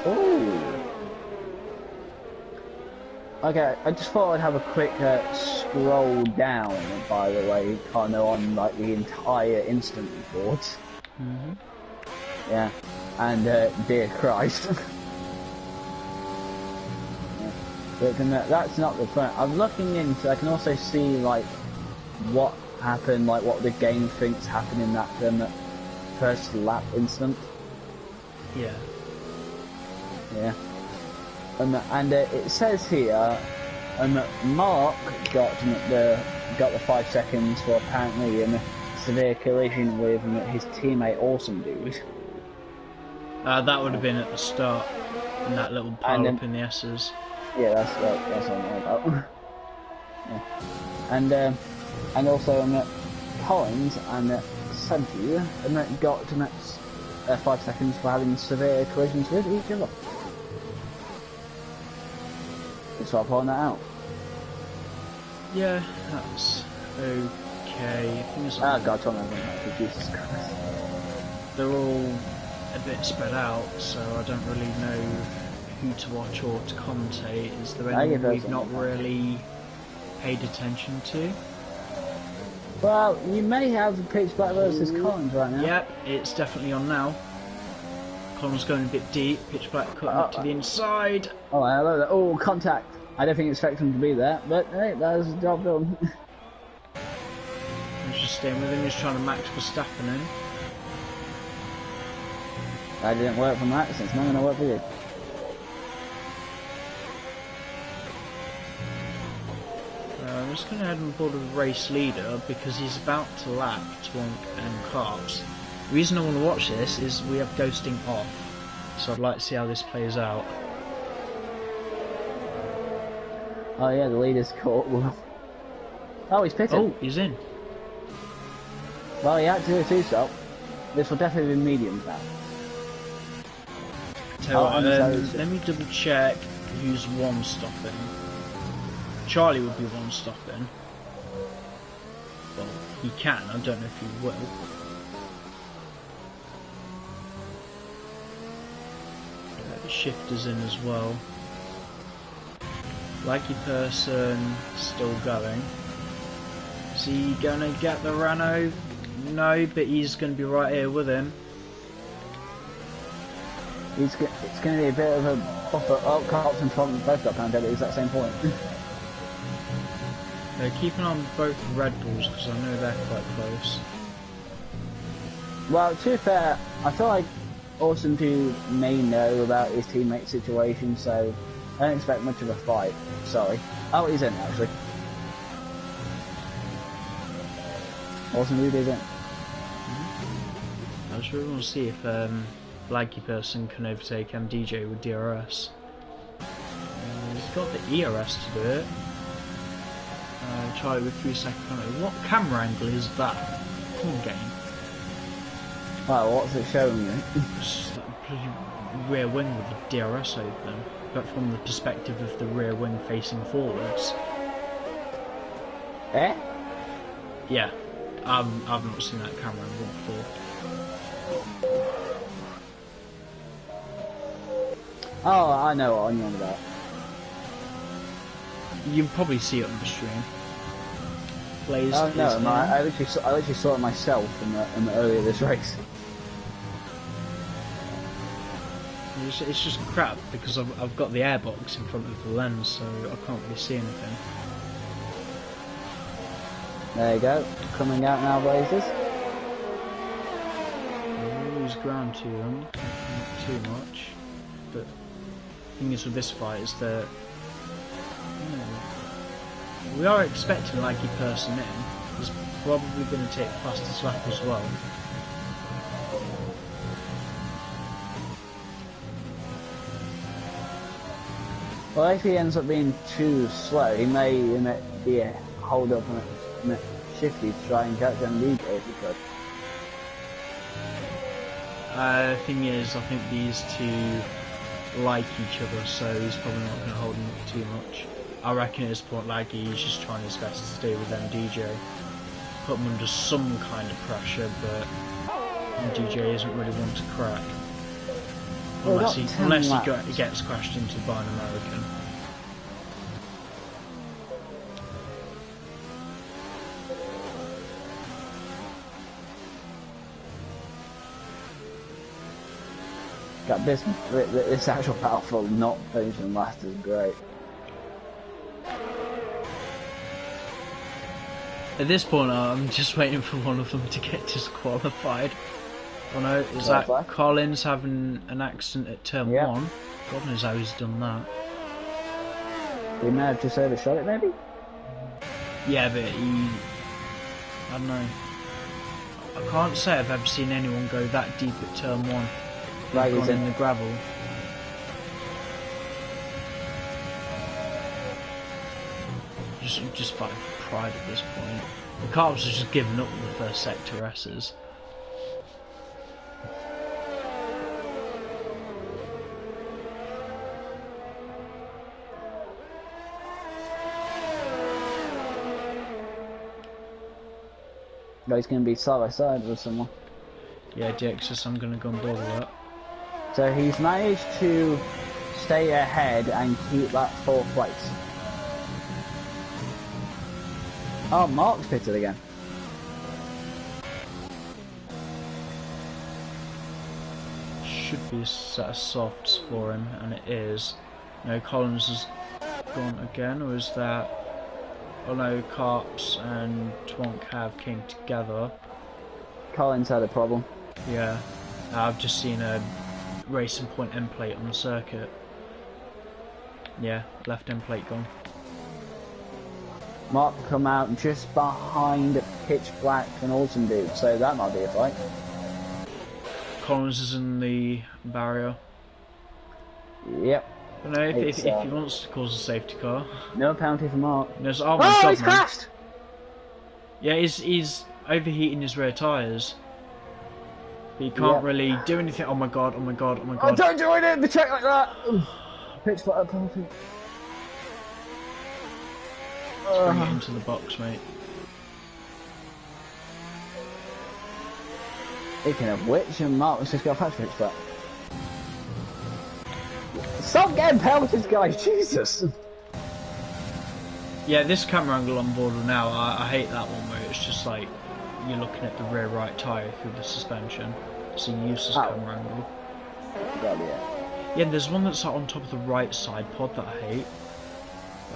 Ooh. Okay, I just thought I'd have a quick scroll down, by the way, kind of on like the entire instant reports. Yeah, and dear Christ. But that's not the point. I'm looking into. I can also see like what happened, like what the game thinks happened in that first lap incident. Yeah. Yeah. And it says here, Mark got the 5 seconds for apparently a severe collision with his teammate Awesome Dude. That would have been at the start, in that little pile up in the S's. Yeah, that's what I'm about. Yeah. And also Collins and Santi got 5 seconds for having severe collisions with each other. Just so I point that out. Yeah, that's okay. God, Tom, Jesus Christ. They're all a bit spread out, so I don't really know who to watch or to commentate. Is there anyone we've not really paid attention to? Well, you may have Pitch Black versus Collins right now. Yep, it's definitely on now. Collins going a bit deep, Pitch Black cutting up to the inside. Oh, hello there. Oh, contact. I don't think expect him to be there, but hey, that was the job done. He's just staying with him, he's trying to max Verstappen in. That didn't work for Max, it's not going to work for you. I'm just going to head on board with the race leader because he's about to lap Twonk and Carps. The reason I want to watch this is we have ghosting off, so I'd like to see how this plays out. Oh yeah, the leader's caught. Oh, he's pitted. Oh, he's in. Well, he had to do a two-stop. This will definitely be mediums now. Let me double check who's one stopping. Charlie would be one stopping. Well, he can, I don't know if he will. Shifter's in as well. Lucky person still going. Is he gonna get the Renault? No, but he's gonna be right here with him. It's gonna be a bit of a buffer. Oh, Carlton and Trump both got pounded at the exact same point. Keep an eye on both Red Bulls because I know they're quite close. Well, to be fair, I feel like Awesome Dude may know about his teammate situation, so I don't expect much of a fight. Sorry. Oh, he's in actually. Awesome Dude is in. I just really want to see if Laggy Person can overtake MDJ with DRS. He's got the ERS to do it. Try it with 3 second penalty. What camera angle is that? Come on, game. Wow, what's it showing you? It's that bloody rear wing with the DRS open, but from the perspective of the rear wing facing forwards. Eh? Yeah, I've not seen that camera angle before. Oh, I know what you're on about. You'll probably see it on the stream. Blaze, Oh no, I literally saw it myself in the earlier this race. It's just crap because I've got the airbox in front of the lens, so I can't really see anything. There you go. Coming out now, Blazers. We lose ground to them, not too much. But the thing is with this fight is that we are expecting Laggy person in. He's probably going to take fastest lap as well. Well, if he ends up being too slow, he may hold up and shifty to try and catch MD if he could. Thing is, I think these two like each other, so he's probably not going to hold him up too much. I reckon at this point, Laggy is just trying his best to stay with MDJ, put him under some kind of pressure, but MDJ isn't really one to crack. Unless he gets crashed into by an American. Got this actual battle not finishing last is great. At this point, I'm just waiting for one of them to get disqualified. Oh no, is that Collins having an accident at turn 1? God knows how he's done that. He may have just overshot it, maybe? Yeah, but he... I don't know. I can't say I've ever seen anyone go that deep at turn 1. Like he's in the gravel. Just fighting for pride at this point. The Carps have just given up with the first sector S's. But he's going to be side by side with someone. Yeah, Dexus, I'm going to go and bother that. So he's managed to stay ahead and keep that 4th place. Oh, Mark's pitted again. Should be a set of softs for him, and it is. No, Collins has gone again, or is that... Oh no, Carps and Twonk have came together. Collins had a problem. Yeah, I've just seen a racing point end plate on the circuit. Yeah, left end plate gone. Mark come out just behind Pitch Black and Autumn Dude, so that might be a fight. Collins is in the barrier. Yep. I don't know if he wants to cause a safety car. No penalty for Mark. There's, oh my God, he's crashed! Yeah, he's overheating his rear tyres. But he can't really do anything. Oh my God, oh my God, oh my God. Oh, don't join it! The track like that! Pitch Black penalty. Let's bring it into the box, mate. Speaking of which, Mark was just got a patch Pitch Black. Stop getting penalties, guys! Jesus! Yeah, this camera angle I'm bored with now, I hate that one where it's just like you're looking at the rear right tyre through the suspension. It's a useless camera angle. God, yeah. Yeah, there's one that's like on top of the right side pod that I hate.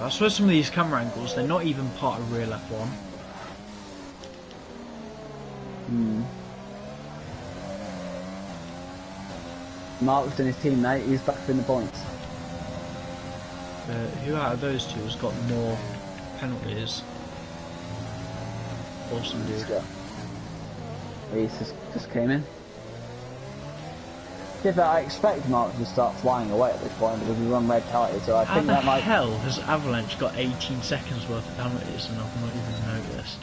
I swear some of these camera angles, they're not even part of real F1. Mark's and his teammate, he's back in the points. Who out of those two has got more penalties? Awesome dude. He's just came in. Yeah, but I expect Mark to start flying away at this point because we run red tyres, so I think that might... How the hell has Avalanche got 18 seconds worth of penalties and I've not even noticed?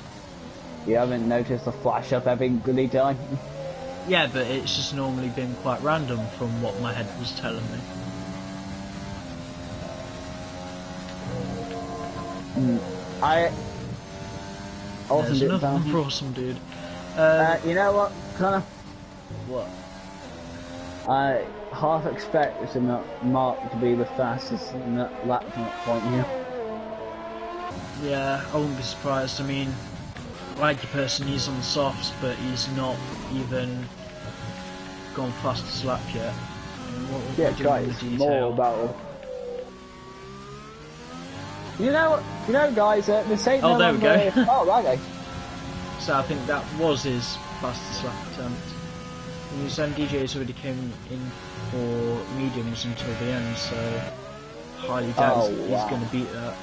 You haven't noticed the flash up every goodly time? Yeah, but it's just normally been quite random from what my head was telling me. There's another one for awesome dude. You know what, Connor? What? I half expect Mark to be the fastest in that lap from that point here. Yeah, I wouldn't be surprised. I mean, like the person, he's on the softs, but he's not even gone fastest lap yet. Yeah, guys, more battle. You know, guys, the same. Oh, there we go. Oh, right, So I think that was his fastest lap attempt. And his MDJs already came in for mediums until the end, so highly doubt he's going to beat that.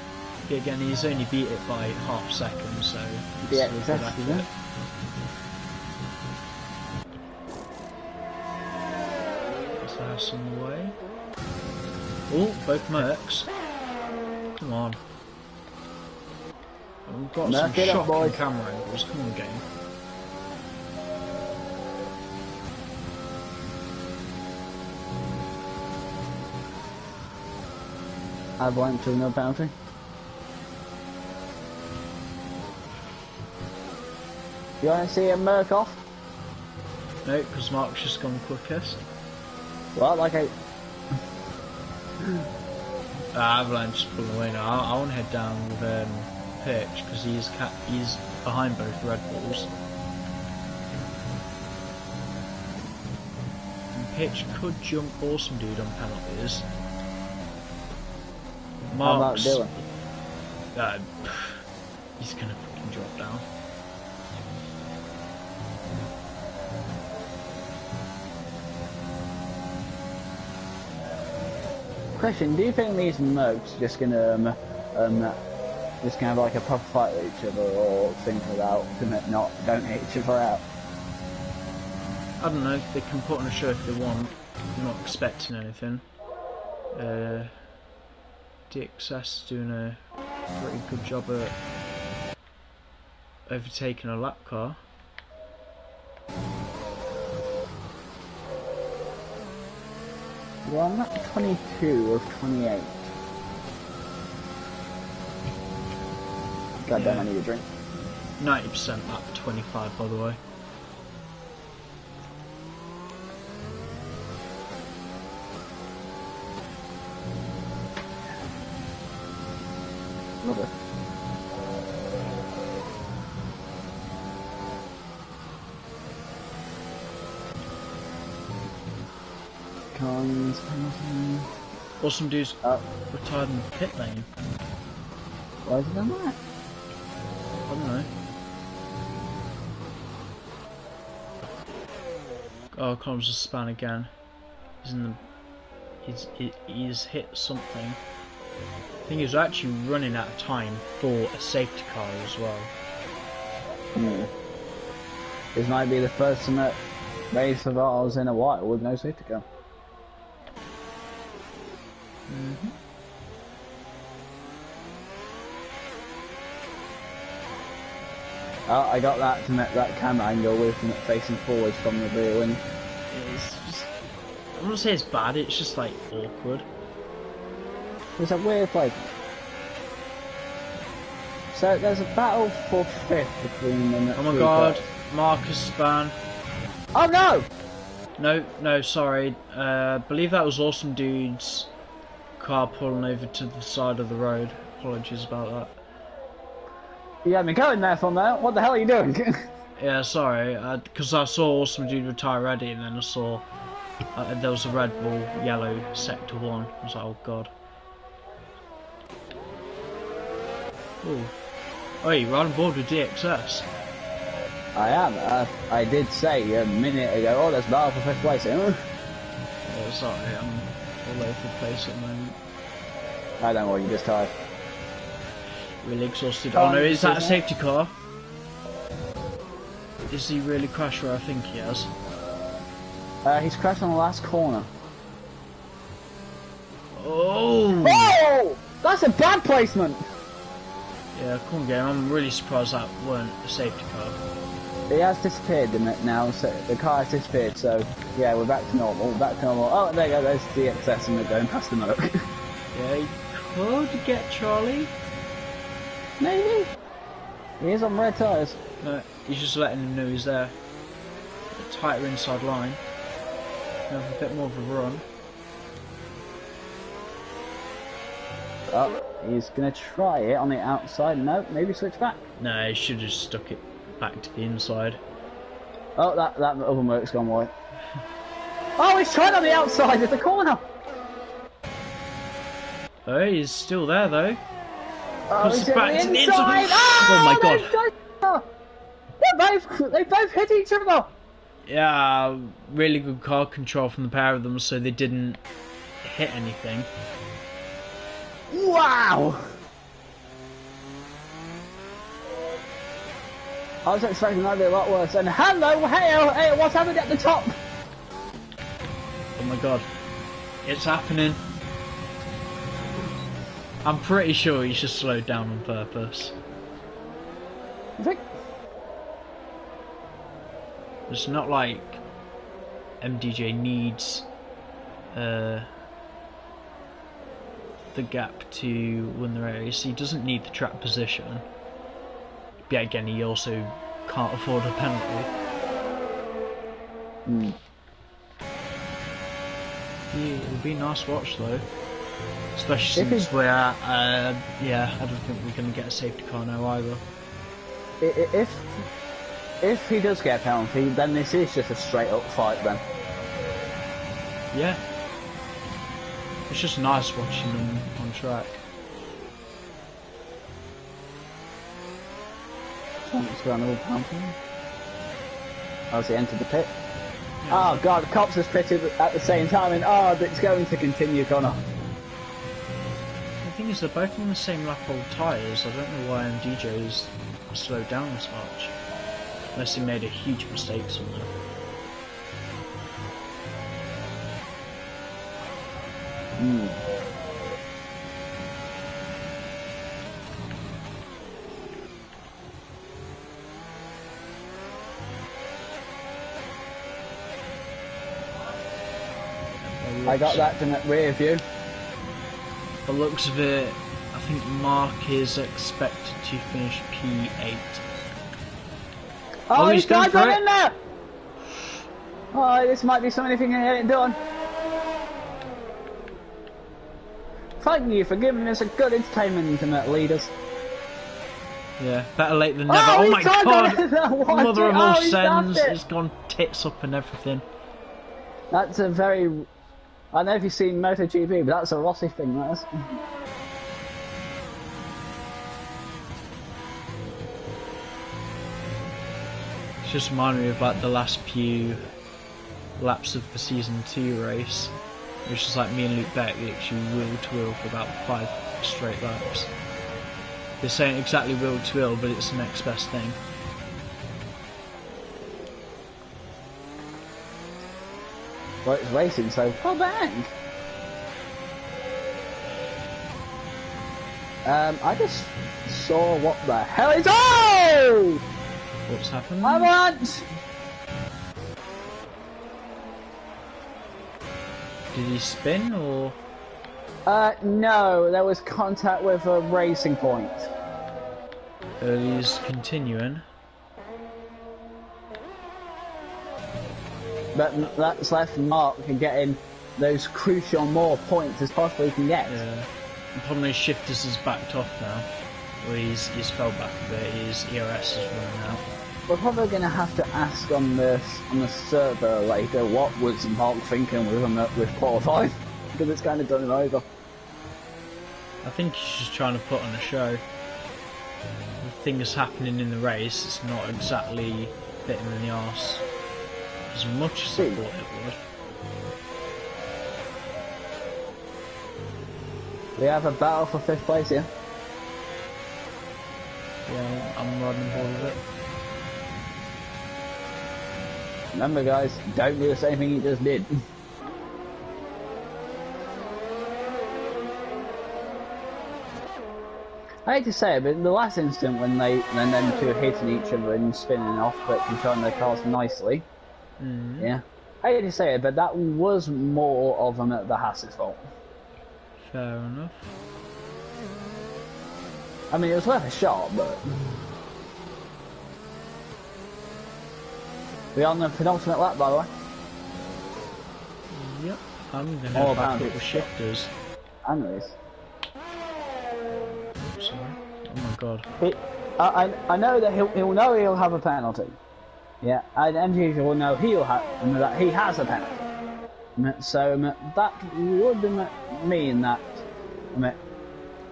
But again, he's only beat it by half a second, so it's Yeah, still exactly. good effort. Let's have some way. Oh, both Mercs. Come on. We've got some shocking camera angles. Come on, game. I've went to no penalty. You want to see a Merc off? No, because Mark's just gone quickest. Well, like I... Avalanche pulling away now. I want to head down with Pitch because he's behind both Red Bulls. And Pitch could jump Awesome Dude on penalties. Mark's... How about Dylan? He's gonna fucking drop down. Question: do you think these Mercs just gonna have like a proper fight with each other, or think about don't hit each other out? I don't know. They can put on a show if they want. I'm not expecting anything. DXS doing a pretty good job at overtaking a lap car. Well, I'm at 22 of 28. God damn, I need a drink. 90% lap 25, by the way. Love it. Cons, penalty. Awesome Dude's retired in the pit lane. Why is it done that? I don't know. Oh, Columns just span again. He's in the. He's hit something. I think he was actually running out of time for a safety car as well. This might be the first race of ours in a while with no safety car. Oh, I got that to make that camera angle with it facing forwards from the rear wing. It's just, I'm not gonna say it's bad, it's just like awkward. It's a weird place. So there's a battle for fifth between them. Oh my god, Marcus span. Oh no! No, sorry. Believe that was Awesome Dude's car pulling over to the side of the road. Apologies about that. You had me going there from there. What the hell are you doing? Yeah, sorry. Because I saw Awesome Dude retire ready, and then I saw there was a Red Bull yellow sector 1. I was like, oh god. Ooh. Oh, you're on board with DXS. I am. I did say a minute ago, oh, there's battle for fifth place. Oh, sorry, I'm all over the place at the moment. I don't know what you just tired. Really exhausted. Oh no, is that a safety car? Is he really crashed where I think he has? He's crashed on the last corner. Oh! Oh! That's a bad placement! Yeah, come on game, I'm really surprised that weren't a safety car. It has disappeared now, so the car has disappeared, so yeah, we're back to normal, Oh, there you go, there's DXS and we're going past the Merc. Yeah, he could get Charlie. Maybe. He is on red tyres. No, he's just letting him know he's there. A tighter inside line. Have a bit more of a run. Oh, he's going to try it on the outside. No, maybe switch back. No, he should have just stuck it back to the inside. Oh, that other Merc's gone wide. Oh, he's tried on the outside of the corner. Oh, he's still there though. Oh, Puts it back to the inside. Oh, Oh my god. What they both hit each other. Yeah, really good car control from the pair of them, so they didn't hit anything. Wow! I was expecting that to be a lot worse. And hello, hey, what's happening at the top? Oh my god, it's happening. I'm pretty sure he's just slowed down on purpose. You think? It's not like MDJ needs the gap to win the race. He doesn't need the track position. But yet again, he also can't afford a penalty. Yeah, it'll be a nice watch though. Especially since we're at, yeah, I don't think we're going to get a safety car now either. If he does get a penalty, then this is just a straight up fight then. Yeah. It's just nice watching them on track. As he entered the pit. Yeah. Oh god, Cops has pitted at the same time and it's going to continue, Connor. The thing is, they're both on the same lap old tyres. I don't know why MDJ's slowed down as much. Unless he made a huge mistake somewhere. I got that from that rear view. The looks of it, I think Mark is expected to finish P8. Oh, he's got in there! Oh, this might be something if he can get it done. Thank you for giving us a good entertainment, leaders. Yeah, better late than never. Oh my god! Mother of all sins, it's gone tits up and everything. That's a very... I don't know if you've seen MotoGP, but that's a Rossi thing, that is. It just reminded me of like the last few laps of the Season 2 race. Which is like me and Luke Beck literally wheel to wheel for about 5 straight laps. They're saying exactly wheel to wheel, but it's the next best thing. Well, it's racing, so pull back. I just saw what the hell is... Oh! What's happened? I want... Did he spin or? No, there was contact with a racing point. He's continuing. But that's left Mark getting those crucial more points as possibly he can get. Yeah. The problem is Shifters is backed off now. Or he's fell back a bit, his ERS is running out. We're probably going to have to ask on the server later what was Mark thinking with qualifying, because it's kind of done him over. I think he's just trying to put on a show. The things happening in the race, it's not exactly bitten in the arse as much as I thought it would. We have a battle for 5th place here. Yeah, I'm riding board with it. Remember guys, don't do the same thing you just did. I hate to say it, but the last instant when them two are hitting each other and spinning off but controlling their cars nicely, yeah. I hate to say it, but that was more of them at the Haas's fault. Fair enough. I mean, it was worth a shot, but... We're on the penultimate lap, by the way. Yep, I'm going to back up with Shifters. Anyways. Oops, sorry. Oh my god. I know that he'll know he'll have a penalty. Yeah, and MG will know that he has a penalty. So that would mean that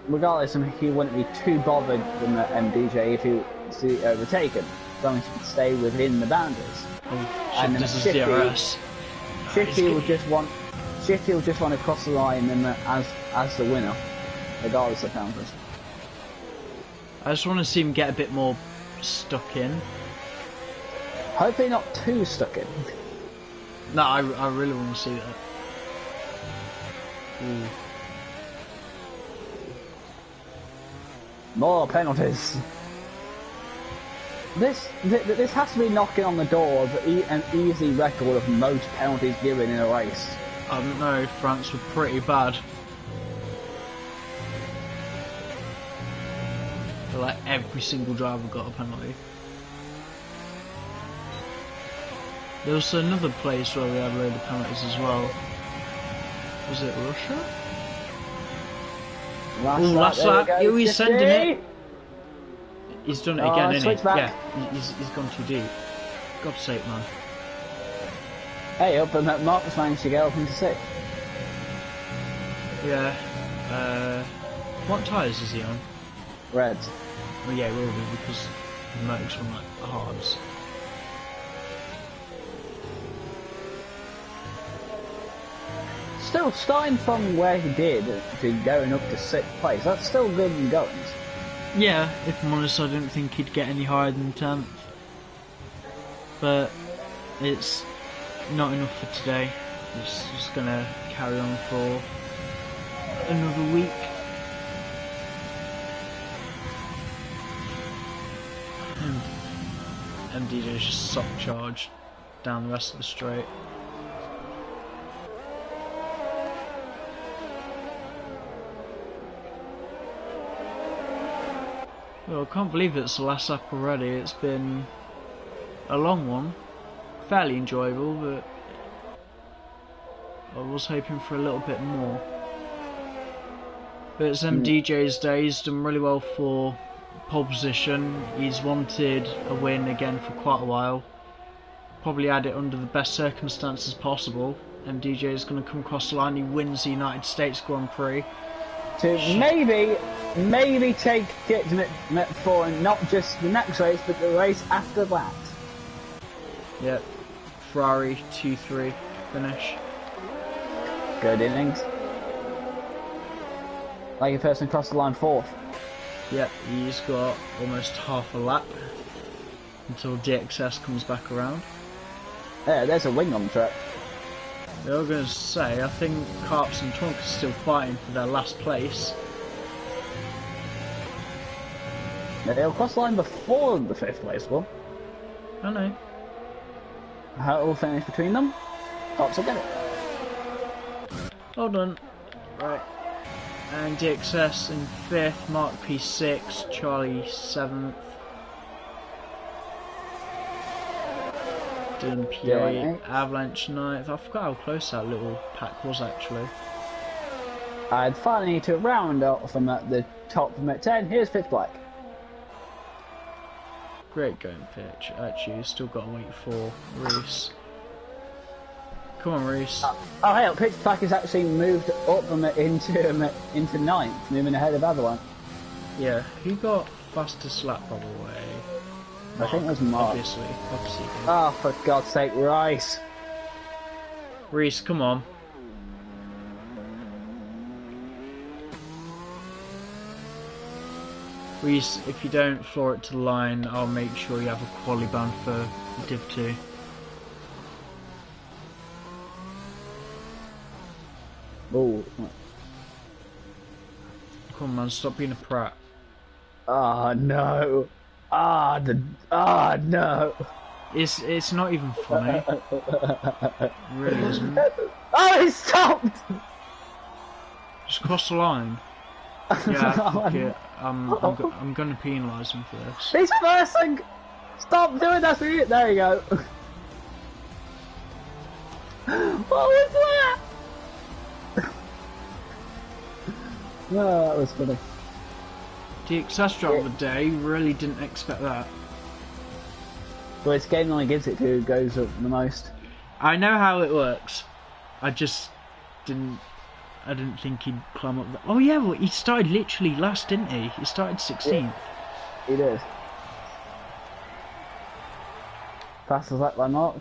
regardless, he wouldn't be too bothered from the MDJ if he was overtaken. going to stay within the boundaries. Oh, And shit, this is Shifty- DRS. Shifty will just want to cross the line and as the winner, regardless of boundaries. I just want to see him get a bit more stuck in. Hopefully not too stuck in. No, I really want to see that. Ooh. More penalties. This has to be knocking on the door of an easy record of most penalties given in a race. I don't know, France were pretty bad. Like every single driver got a penalty. There was another place where we had a load of penalties as well. Was it Russia? Last lap. Oh, he's sending it. He's done it again, isn't he? Back. Yeah, he's gone too deep. God's sake, man. Hey, up and Marcus managed to get up into 6th. Yeah. What tyres is he on? Reds. Well, yeah, he will be because the motor's on like hards. Still, starting from where he did to going up to 6th place, that's still good and going. Yeah, if I'm honest, I didn't think he'd get any higher than 10th. But it's not enough for today. It's just gonna carry on for another week. MDJ's just sock charged down the rest of the straight. Well, I can't believe it's the last lap already. It's been a long one, fairly enjoyable, but I was hoping for a little bit more. But it's MDJ's day. He's done really well for pole position. He's wanted a win again for quite a while. Probably had it under the best circumstances possible. MDJ is going to come across the line. He wins the United States Grand Prix. To maybe take it for not just the next race, but the race after that. Yep. Ferrari 2-3 finish. Good innings. Like a person crossed the line 4th. Yep, he's got almost half a lap until DXS comes back around. Yeah, there's a wing on the track. I was going to say, I think Carps and Trunk are still fighting for their last place. Yeah, they'll cross the line before the 5th place one. I know. How it will finish between them? Carps will get it. Hold on. Right. And DXS in 5th, Mark P 6th, Charlie 7th. Dylan P8, Avalanche 9th. I forgot how close that little pack was actually. I'd finally need to round up from the top from at 10. Here's 5th Black. Great going pitch. Actually, you still got to wait for Reese. Come on, Reese. Oh, hey, pitch black has actually moved up from into 9th, moving ahead of Avalanche. Yeah, who got fastest lap by the way? I think it was Mark. Obviously. Oh, for God's sake, Rice. Reese, come on. Reese, if you don't floor it to the line, I'll make sure you have a quali ban for Div 2. Oh. Come on, man, stop being a prat. Oh, no. No. It's not even funny. It really isn't. Oh, he stopped! Just cross the line. Yeah, fuck it. I'm gonna penalise him for this. He's reversing! Stop doing that! There you go. What was that? No, that was funny. DXS driver of the day, really didn't expect that. Well, this game only gives it to who goes up the most. I know how it works. I just didn't think he'd climb up. Oh yeah, well he started literally last, didn't he? He started 16th. Yeah, he did. fastest lap by Mark.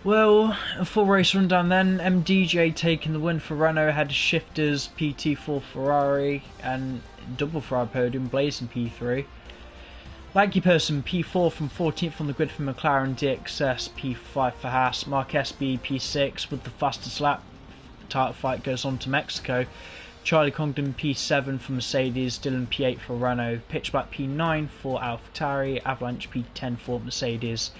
Well, a full race rundown then. MDJ taking the win for Renault ahead of Shifters, PT4 Ferrari, and double Ferrari podium, Blaze in P3. Lanky Person P4 from 14th on the grid for McLaren, DXS P5 for Haas, Mark SB P6 with the fastest lap. The title fight goes on to Mexico. Charlie Congdon P7 for Mercedes, Dylan P8 for Renault, Pitchback P9 for AlphaTauri, Avalanche P10 for Mercedes,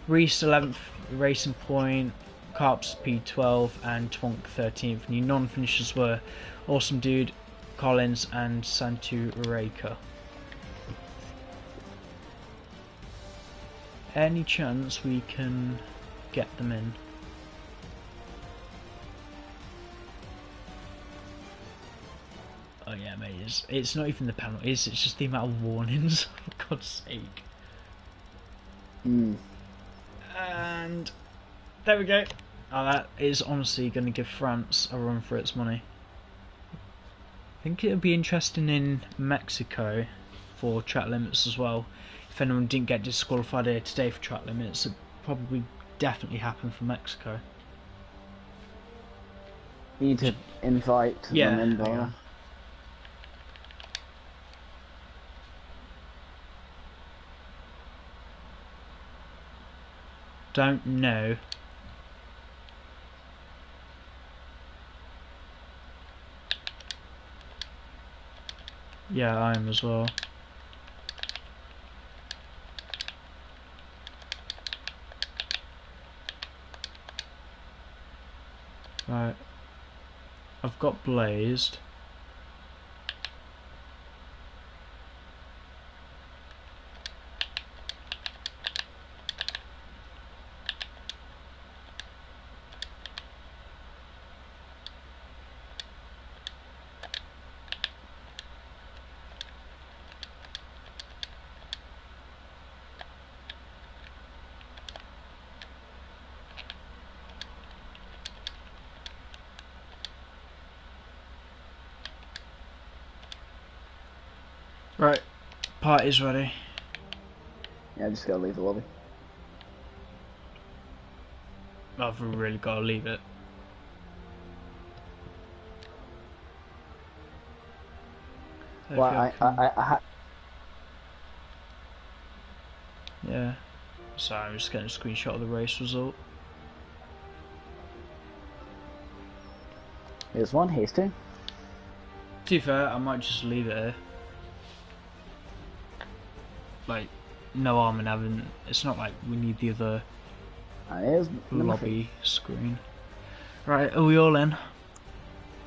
Reese 11th Racing Point, Carps P12 and Twonk 13th. New non-finishers were Awesome Dude, Collins and Santu Reka. Any chance we can get them in? Oh yeah, mate, it's not even the penalties, it's just the amount of warnings, for God's sake. And there we go. Oh, that is honestly going to give France a run for its money. I think it would be interesting in Mexico for track limits as well. If anyone didn't get disqualified here today for track limits, it probably definitely happen for Mexico. You need to invite them in, yeah. Don't know. Yeah, I am as well. Right. I've got Blazed. Right, party's ready. Yeah, I just gotta leave the lobby. I've really got to leave it. Well, I Yeah. Sorry, I'm just getting a screenshot of the race result. Here's one, here's two. To be fair, I might just leave it here. Like, no harm in having. It's not like we need the other Here's lobby screen. Right, are we all in?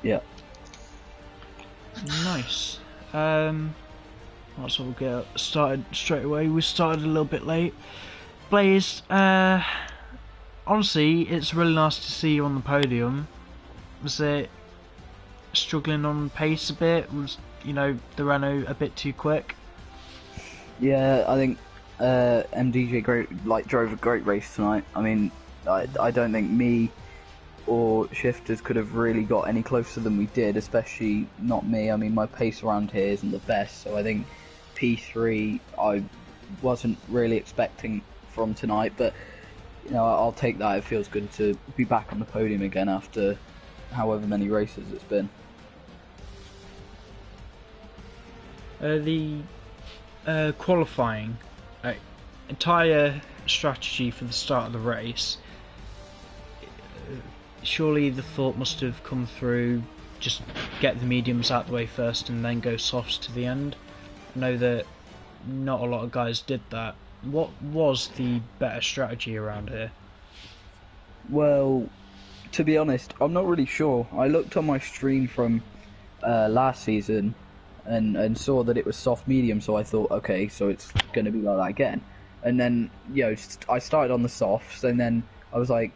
Yeah. Nice. That's what we'll get started straight away. We started a little bit late. Blaze, honestly, it's really nice to see you on the podium. Was it struggling on pace a bit? Was, you know, the Renault a bit too quick? Yeah, I think MDJ drove a great race tonight. I mean, I don't think me or Shifters could have really got any closer than we did, especially not me. I mean, my pace around here isn't the best, so I think P3 I wasn't really expecting from tonight, but you know, I'll take that. It feels good to be back on the podium again after however many races it's been. The qualifying entire strategy for the start of the race, surely the thought must have come through, just get the mediums out the way first and then go softs to the end. I know that not a lot of guys did that. What was the better strategy around here? Well, to be honest, I'm not really sure. I looked on my stream from last season and saw that it was soft medium, so I thought, okay, so it's going to be like that again. And then, you know, I started on the softs, and then I was like,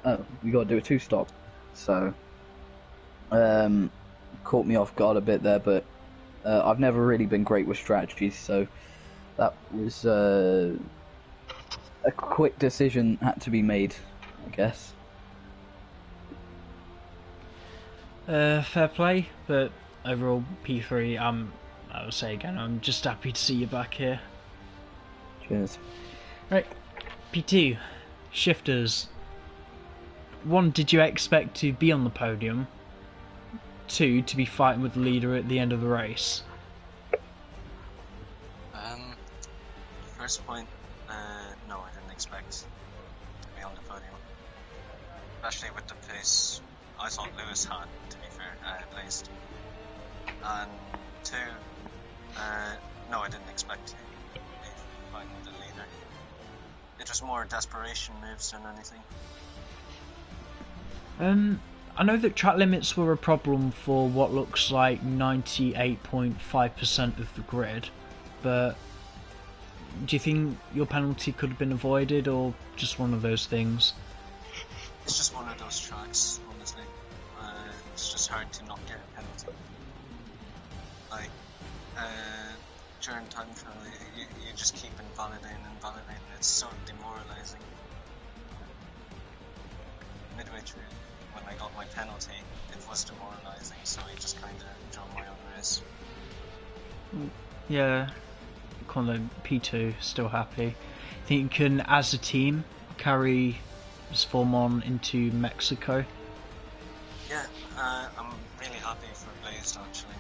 oh, we got to do a two-stop. So, caught me off guard a bit there, but I've never really been great with strategies, so that was a quick decision had to be made, I guess. Fair play, but overall P3, I'm I'll say again, I'm just happy to see you back here. Cheers. Right, P2, shifters. 1, did you expect to be on the podium? 2, to be fighting with the leader at the end of the race? First point, no, I didn't expect to be on the podium. Especially with the pace I thought Lewis had, to be fair, placed. And 2, no, I didn't expect to be fighting with the leader. It was more desperation moves than anything. I know that track limits were a problem for what looks like 98.5% of the grid, but do you think your penalty could have been avoided, or just one of those things? It's just one of those tracks, honestly. It's just hard to not get a penalty. Like, during time trial, you just keep invalidating. It's so demoralizing. Midway through, when I got my penalty, it was demoralizing, so I just kind of drove my own race. Yeah, Conlo P2 still happy. Think you can, as a team, carry this form on into Mexico? Yeah, I'm really happy for Blazed actually.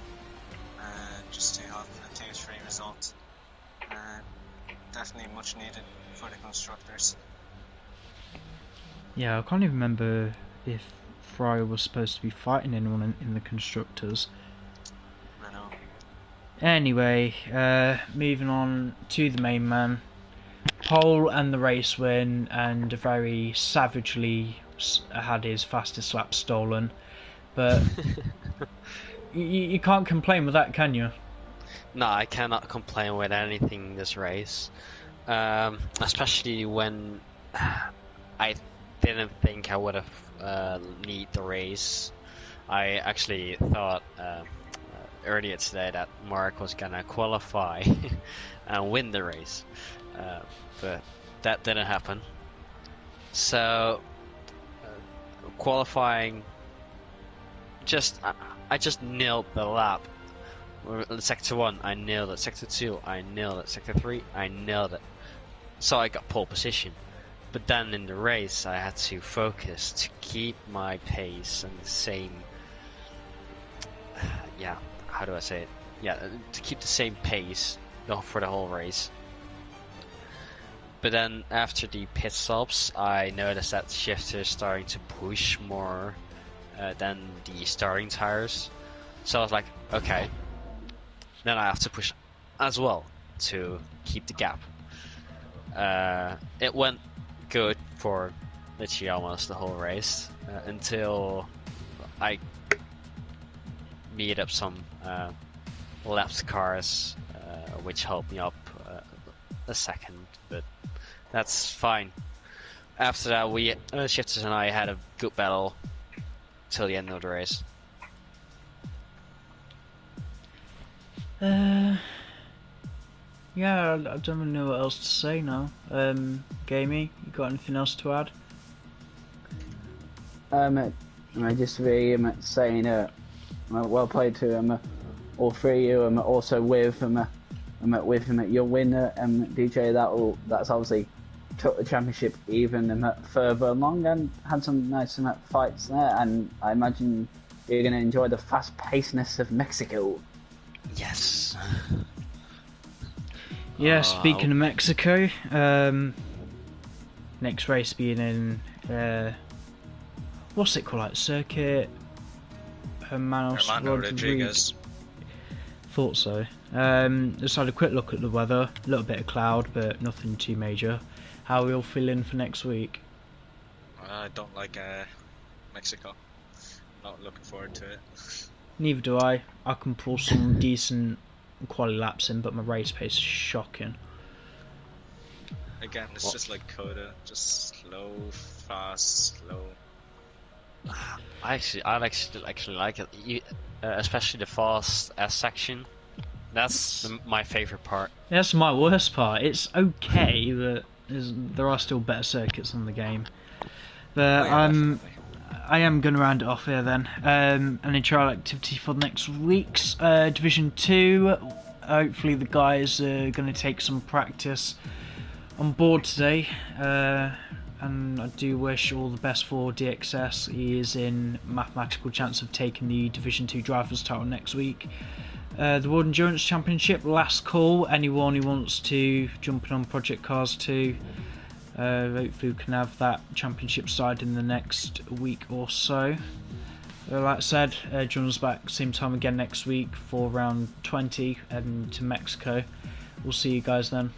Just to have a 2-3 result. Definitely much needed for the constructors. Yeah, I can't even remember if Fryer was supposed to be fighting anyone in the constructors. I know. Anyway, moving on to the main man. Pole and the race win, and very savagely had his fastest lap stolen. But you can't complain with that, can you? No, I cannot complain with anything this race. Especially when I didn't think I would have need the race. I actually thought earlier today that Mark was gonna qualify and win the race, but that didn't happen. So qualifying, I just nailed the lap. Sector 1, I nailed it. Sector 2, I nailed it. Sector 3, I nailed it. So I got pole position. But then in the race, I had to focus to keep my pace and the same. Yeah, how do I say it? Yeah, to keep the same pace for the whole race. But then after the pit stops, I noticed that the shifter is starting to push more than the starting tires. So I was like, okay, then I have to push as well to keep the gap. It went good for literally almost the whole race until I meet up some lapped cars which helped me up a second, but that's fine. After that, we shifters and I had a good battle till the end of the race. Yeah, I don't really know what else to say now. Gamey, you got anything else to add? Just to be saying, well played to all three of you. Also with your winner, DJ. That's obviously took the championship even further along and had some nice fights there. And I imagine you're going to enjoy the fast-pacedness of Mexico. Yes. Yeah, speaking of Mexico, next race being in, what's it called, like Circuit Hermanos Rodriguez. Thought so. Just had a quick look at the weather, a little bit of cloud, but nothing too major. How are we all feeling for next week? I don't like Mexico. Not looking forward to it. Neither do I. I can pull some decent quality laps in, but my race pace is shocking. Again, it's just like Coda, just slow, fast, slow. I actually like it, especially the fast S section. That's my favorite part. That's my worst part. It's okay, but there are still better circuits in the game. But I am going to round it off here then. And in trial activity for next week's Division 2, hopefully the guys are going to take some practice on board today. And I do wish all the best for DXS. He is in mathematical chance of taking the Division 2 Drivers title next week. The World Endurance Championship, last call. Anyone who wants to jump in on Project Cars 2, hopefully we can have that championship started in the next week or so. Like I said, join us back same time again next week for round 20 and to Mexico. We'll see you guys then.